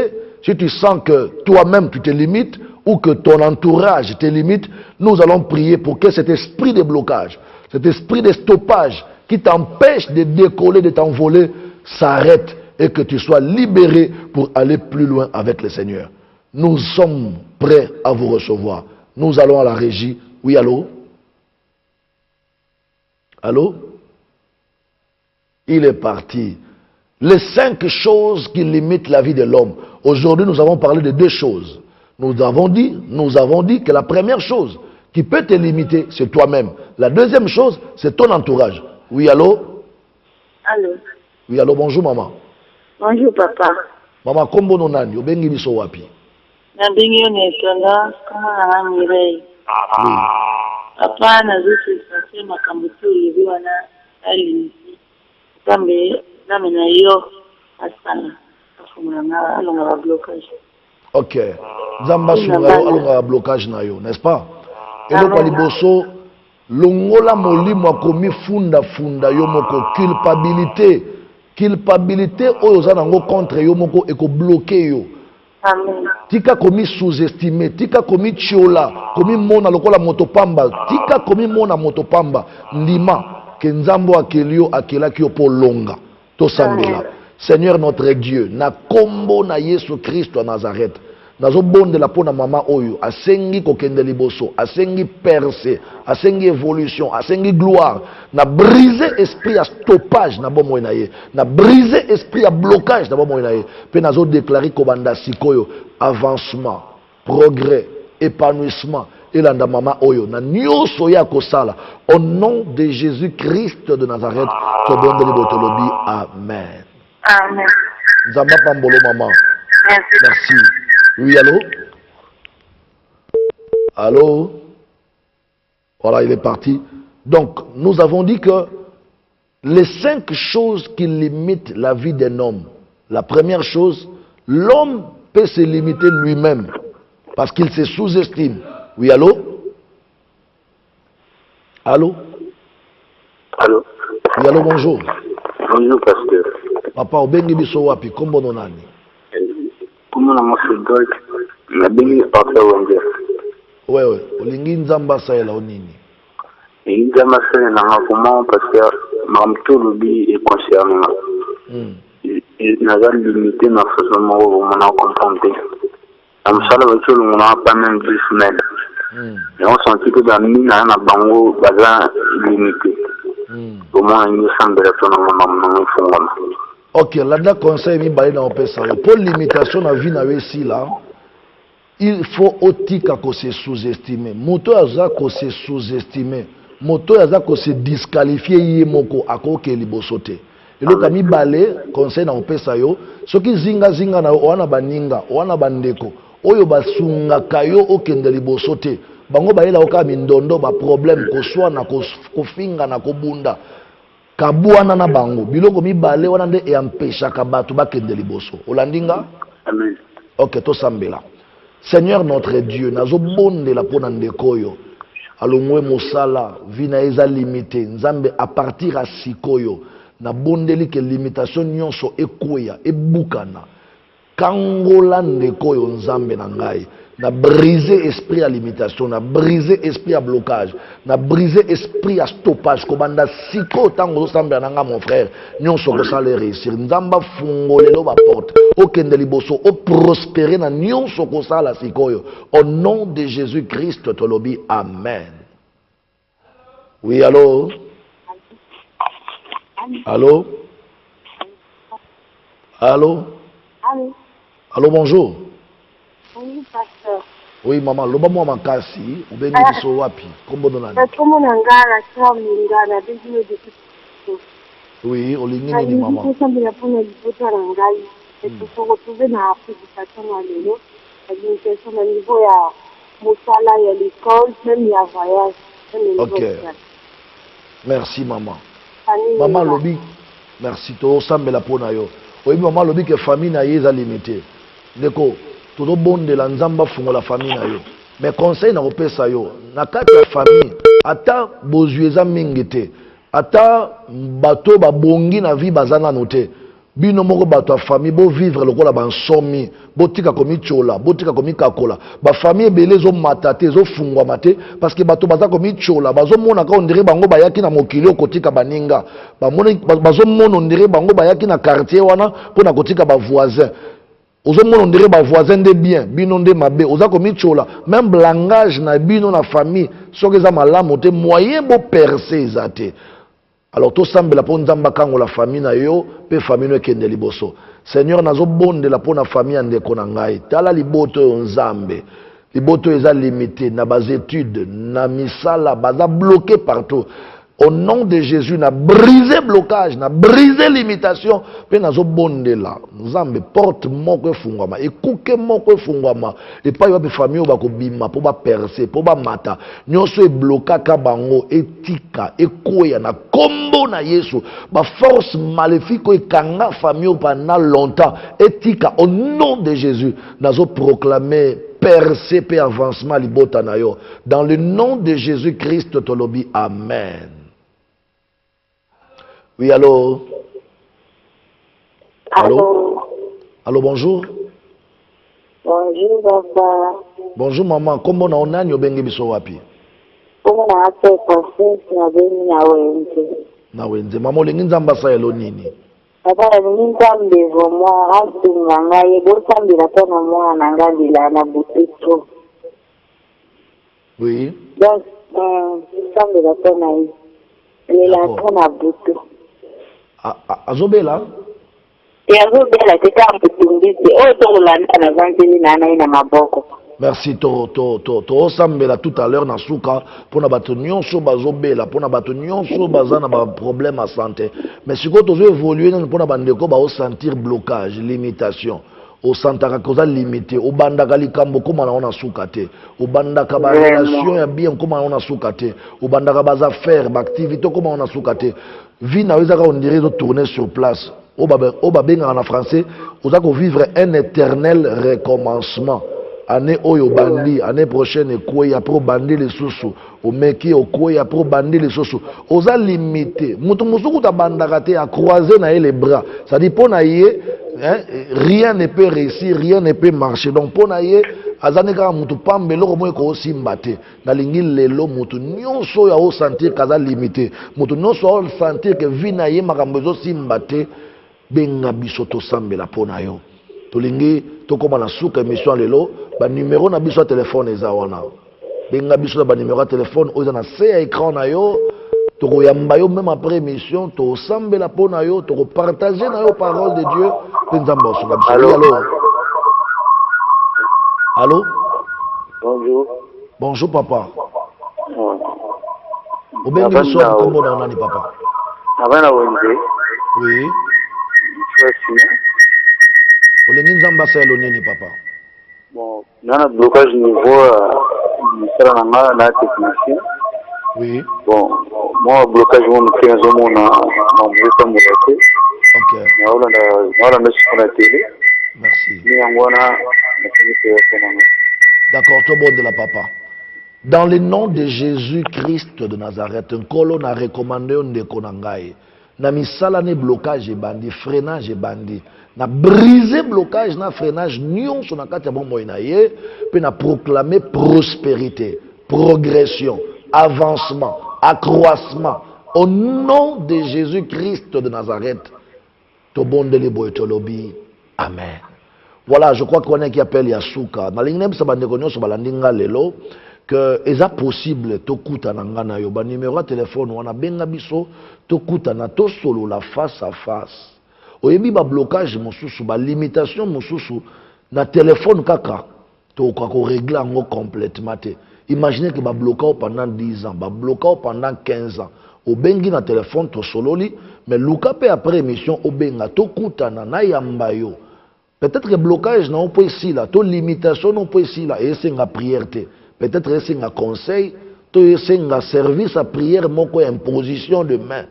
Speaker 1: si tu sens que toi-même tu te limites, ou que ton entourage te limite, nous allons prier pour que cet esprit de blocage, cet esprit de stoppage qui t'empêche de décoller, de t'envoler, s'arrête et que tu sois libéré pour aller plus loin avec le Seigneur. Nous sommes prêts à vous recevoir. Nous allons à la régie. Oui, allô? Allô? Il est parti. Les 5 choses qui limitent la vie de l'homme. Aujourd'hui, nous avons parlé de 2 choses. Nous avons dit que la première chose qui peut te limiter, c'est toi-même. La deuxième chose, c'est ton entourage. Oui, allô?
Speaker 3: Allô?
Speaker 1: Oui, allô, bonjour maman.
Speaker 3: Bonjour papa.
Speaker 1: Maman, kombo no nani? Obengi biso wapi?
Speaker 3: Nabingi yo netonda kama na Mirei.
Speaker 1: Oui.
Speaker 3: Papa na zusi sase makambo tu yebi wana alimisi. Kambe nami na yo asana. Afumula nga alonga ba blocage.
Speaker 1: Ok. Zamba sunga yo alonga blocage na yo, n'est-ce pas? Eloko liboso longola molimo akomi funda yo moko culpabilité oyo za nango contre yo moko eko bloquer yo.
Speaker 3: Amen.
Speaker 1: Tika komi sous-estimé, tika komi chiola, komi mona lokola motopamba, tika komi mona motopamba, ndima ke nzambo akelio akelaki yo po longa. To sambela. Seigneur notre Dieu, na kombo na Yesu Christ wa Nazareth. Nazo bonde la pona mama oyo, asengi kokende liboso, asengi percé, asengi évolution, asengi gloire, na briser esprit à stoppage na bomo na ye, na briser esprit à blocage na bomo na ye, pe nazo déclarer kobanda sikoyo avancement, progrès, épanouissement et landa mama oyo na nyonso ya kosala au nom de Jésus-Christ de Nazareth, to bonde libotolobi amen.
Speaker 3: Amen.
Speaker 1: Nzamba pambolo maman. Merci. Oui, allô? Allô? Voilà, il est parti. Donc, nous avons dit que les 5 choses qui limitent la vie d'un homme. La première chose, l'homme peut se limiter lui-même parce qu'il se sous-estime. Oui, allô? Allô?
Speaker 4: Allô?
Speaker 1: Oui, allô, bonjour.
Speaker 4: Bonjour, pasteur.
Speaker 1: Papa, obengi biso wapi? Kombo nonani?
Speaker 4: Comment on se doit la béni pasteur Wenge?
Speaker 1: Ouais, ouais. Olingi nzamba saela onini?
Speaker 4: Et nzamba saela na comment pasteur mamto lobi est concerné. Il n'a pas limité ma façon de me comprendre. Comme ça, on n'a pas même 10 semaines. Et on sentit que dans mine à un bango bazar limité. Au moins, il me semble que on a
Speaker 1: ok, là-dedans, conseil, mi balé dans le ça. Pour limitation dans la vie, na ici là, il faut aussi qu'on se sous-estimer. Moto aza ko se sous-estimer. Moto aza ko se disqualifier yemoko akoke libosote. Et donc, mi balé conseil dans le ça yo. Ce qui zinga na wana baninga, wana bandeko, oyo basunga kayo okende libosote. Bango baela oka mindondo ba problème ko soit na ko finga na ko bunda. Kabuana na bango biloko mibale wana nde e empêcha kabatu bakende liboso olandinga.
Speaker 4: Amen.
Speaker 1: Ok, to sambela. Seigneur notre Dieu, nazo bonde la pona ndekoyo alongwe mosala vina eza limité nzambe à partir à sikoyo na bondeli ke limitation nyonso ekoya ebukana kangola ndekoyo nzambe na ngai na briser esprit à limitation, na briser esprit à blocage, na briser esprit à stoppage. Kobanda siko tango sambia nanga mon frère, nyon soko sale réussir. Nzamba fungolelo ba porte. Okende liboso, o prospérer na nyon soko sala sikoyo. Au nom de Jésus-Christ, tolobi amen. Oui, allô? Allô? Allô?
Speaker 3: Allô?
Speaker 1: Allô, bonjour.
Speaker 3: Oui, pasteur.
Speaker 1: Oui, maman, loba moi makasi, ou bengi biso wapi? Kombo donani?
Speaker 3: Como nangala kwa mlingana bizi yo de.
Speaker 1: Oui, olingi nini maman?
Speaker 3: Nous sommes la première lipoto rangai. Et pour se retrouver dans la prédication à l'élo, la question au niveau ya mosala ya l'école, même ya voyage.
Speaker 1: Ok. Merci maman. Maman lobi, merci to sambela pona yo. Oui, maman lobi que famille na yeza limité. Ndeko todo bonde la nzamba fungo la famille na yo. Mais conseil na opesa yo, na kati ya famille, ata bozueza mingete, ata bato ba bongi na vie bazana note. Bino moko bato ya famille bo vivre lokola ba nsomi, botika komi chola, botika komi kakola. Ba famille ebele zo matate, zo fungwa mate parce que bato baza komi chola, bazo mona ka ondire bango bayaki na mokili okotika baninga. Ba mona bazo mona ondire bango bayaki na quartier wana pona kotika ba voisin. Ozo mona ondire ba voisin de bien, bino nde mabe, oza komi chola, même langage na bino na famille, soki eza malamu te moyen bo percer ezate. Alors tout semble la pon zamba kango la famille na yo pe famille no kende liboso. Seigneur nazo bonde la pon na famille ande konangai. Tala liboto nzambe. Liboto eza limité na bas études na misala baza bloqué partout. Au nom de Jésus, n'a brisé blocage, n'a brisé limitation. Pe nazo bonde la. Nzambe porte moko fungwama, ekuke moko fungwama. Et pas yoba famille ba ko bima, po ba percer, po ba mata. Nyonso e bloka ka bango etika, ekoya na kombo na Yesu. Ba force maléfique e kanga famille pendant longtemps. Etika au nom de Jésus, nazo proclamer percer pe avancement libota na yo. Dans le nom de Jésus-Christ tolobi amen. Oui, allô? Allô? Allô, bonjour.
Speaker 5: Bonjour, papa.
Speaker 1: Bonjour, maman. Comment on a un bengi biso wapi?
Speaker 5: Comment on a fait passer na beni na wenze?
Speaker 1: Na wenze. Maman, lengi nzamba sa elo nini?
Speaker 5: Papa, ni nzambe vraiment asunga ngai bosambela tona mwana ngandila na buteto.
Speaker 1: Oui.
Speaker 5: Donc, nzambela tona yi. Lela tona buteto.
Speaker 1: Azobela?
Speaker 5: Azobela teka mputumbisi. O tolanda na vanzeli na ana ina maboko.
Speaker 1: Merci to sambela tout à l'heure na suka pona bato nyonso bazobela pona bato nyonso bazana ba problème à santé. Mais si ko tozo évoluer na pona bandeko ba sentir blocage, limitation. Au santaka koza limité, au bandaka likambo koma na ona suka te, au bandaka ba relation ya bien koma na ona suka te, au bandaka ba affaires, ba activité koma na ona suka te. Vie na wezaka on dirait de tourner sur place. Au babenga en français, vous allez vivre un éternel recommencement. Année oyo bandi, année prochaine quoi après bandi les sous au meki au quoi après bandi les sous. Oza limité. Mutu musuku ta bandaka te à croiser na les bras. Ça dit pour naie rien ne peut réussir, rien ne peut marcher. Donc pour naie azaneka mutu pambelo ko moy ko simbate. Na lingi lelo mutu nyonso ya o sentir kaza limité. Mutu nyonso o sentir que vie naie makambo zo simbate benga biso to sambela pona yo. Tolingi to koma na suka émission lelo ba numéro na biso téléphone eza wana benga biso ba numéro téléphone oza na se écran na yo to ko yamba yo même après émission to sambela pona yo to ko partager na yo parole de Dieu penzamba so biso.
Speaker 4: Allô?
Speaker 1: Allô?
Speaker 4: Bonjour.
Speaker 1: Bonjour papa.
Speaker 4: Ouais.
Speaker 1: Obengi biso kombo na nani papa?
Speaker 4: Avana wenze.
Speaker 1: Oui.
Speaker 4: Merci.
Speaker 1: Olengi nzamba sa elo nini papa?
Speaker 4: Bon, nana blocage niveau ministère na technicien.
Speaker 1: Oui.
Speaker 4: Bon, moi blocage mon kienzo mona mon mwesa mulate.
Speaker 1: OK.
Speaker 4: Na na sur la télé.
Speaker 1: Merci.
Speaker 4: Ni angwana na téléphone.
Speaker 1: D'accord, tout bon de la papa. Dans le nom de Jésus-Christ de Nazareth, un colon a recommandé un déconangaï. Na misala ne blocage et bandi, freinage et bandi. Na brisé blocage, na freinage, nyon son akata bon moïnaye, puis na proclamé prospérité, progression, avancement, accroissement. Au nom de Jésus-Christ de Nazareth, to bon de libo et lobby. Amen. Voilà, je crois qu'on a qui appelle Yasuka. Na lingnem sa bande konyo so balandinga lelo que est possible to kuta na ngana yo ba numéro de téléphone wana benga biso to kuta na to solo la face à face. Oyebi ba blocage mosusu ba limitation mosusu na téléphone kaka to ko régler ngo complètement te. Imaginez que ba bloquer pendant 10 ans, ba bloquer pendant 15 ans. Au bengi na téléphone to sololi mais luka pe après émission au benga to kuta na yamba yo. Peut-être que blocage non peut ici là, to limitation non peut ici là et c'est une prière te. Peut-être c'est un conseil, c'est un service à prière, moko imposition de main.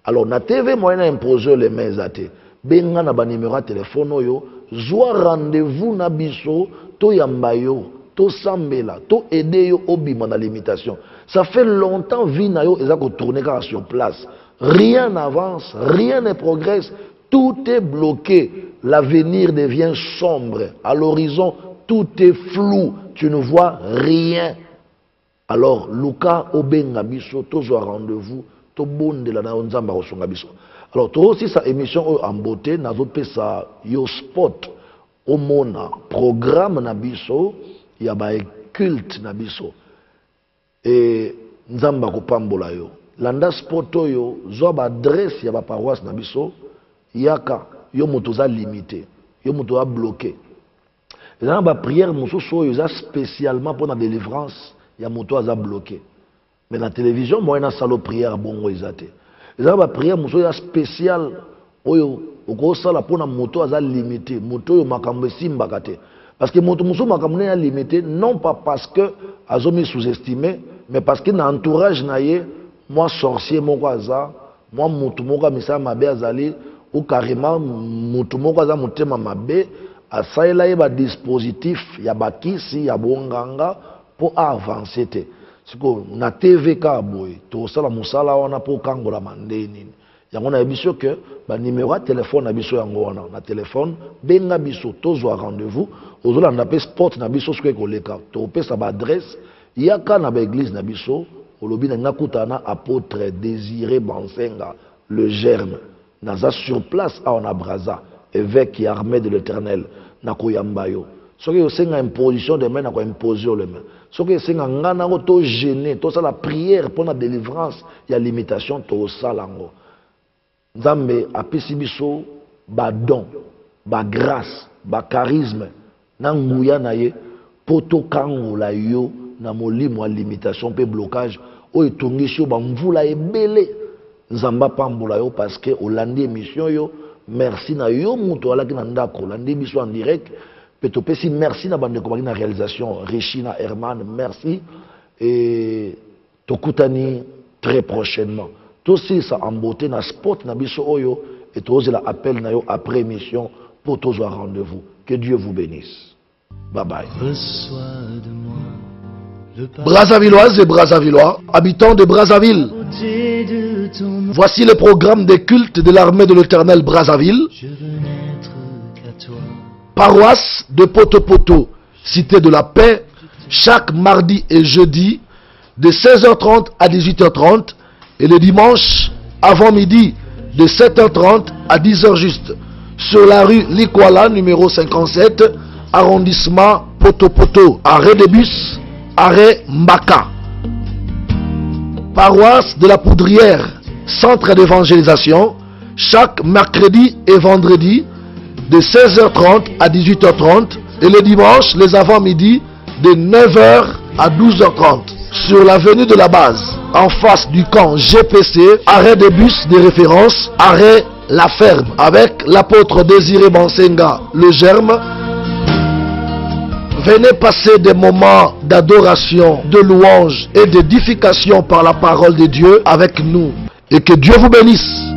Speaker 1: Alors na TV moyen imposer les mains à te. Benga na ba numéro téléphone yo, joie rendez-vous na biso, to yamba yo, to sambela, to aider yo obima na limitation. Ça fait longtemps vie na yo eza ko tourner sur place. Rien n'avance, rien ne progresse, tout est bloqué. L'avenir devient sombre. À l'horizon, tout est flou. Tu ne vois rien. Alors, Luka obenga biso, tozo rendez-vous, to bonde la na onzamba osonga biso. Alors, to aussi sa émission en beauté, nazo pesa yo spot, au mona, programme na biso, ya ba culte na biso. Et nzamba ko pambola yo. landa sport oyo zo ba adresse ya ba paroisse na biso yaka yo moto za limité yo moto za bloqué ezana ba prière mosusu oyo za spécialement pour la délivrance ya moto za bloqué mais la télévision moi na salo prière bongo ezate ezana ba prière mosusu ya spécial oyo okosala pour na moto za limité moto yo makambo esimbaka te parce que moto mosusu makambo ya limité non pas parce que azomi sous-estimé mais parce que na entourage na ye moi sorcier moko aza moi mutu moko misala mabe azali ou carrément mutu moko aza motema mabe asalela ye ba dispositif ya bakisi ya bonganga pour avancer te siko na TV ka boy to sala musala wana pour kangola mandeni yango na biso que ba numéro de téléphone na biso yango wana na téléphone benga biso tozwa rendez-vous ozolanda pe sport na biso siko koleka to pesa ba adresse yaka na ba église na biso olobi na ngakutana apôtre Désiré Bansenga le germe naza sur place à on a Braza évêque et armée de l'Éternel na koyambayo soki yosenga imposition de main na ko imposer le main soki yosenga ngana ngo to gêner to ça la prière pour la délivrance il y a limitation to salango nzambe apesi biso ba don ba grâce ba charisme na nguya na ye poto kangola yo na molimo limitation pe blocage o etongisi yo ba mvula ebele nzamba pambola yo parce que olandi émission yo merci na yo muto alaki na ndako olandi biso en direct peto pesi merci na bande ko na réalisation Richina Herman merci et tokutani très prochainement tout ça en beauté na sport na biso oyo et tous la appel na yo après émission pour tous un rendez-vous que Dieu vous bénisse bye bye.
Speaker 2: Reçois de moi le
Speaker 1: Brazzavilloises et Brazzavillois, habitants de Brazzaville,
Speaker 2: de ton nom.
Speaker 1: voici le programme des cultes de l'armée de l'Éternel Brazzaville,
Speaker 2: Je veux n'être qu'à toi.
Speaker 1: paroisse de Poto-Poto, cité de la paix, chaque mardi et jeudi de 16h30 à 18h30 et le dimanche avant midi de 7h30 à 10h juste sur la rue Likwala numéro 57 arrondissement Poto-Poto, arrêt de bus, arrêt Mbaka. Paroisse de la Poudrière, centre d'évangélisation, chaque mercredi et vendredi de 16h30 à 18h30 et le dimanche les avant-midi de 9h à 12h30 sur l'avenue de la base en face du camp GPC, arrêt de bus de référence, arrêt La Ferme avec l'apôtre Désiré Bansenga le germe. Venez passer des moments d'adoration, de louange et d'édification par la parole de Dieu avec nous et que Dieu vous bénisse.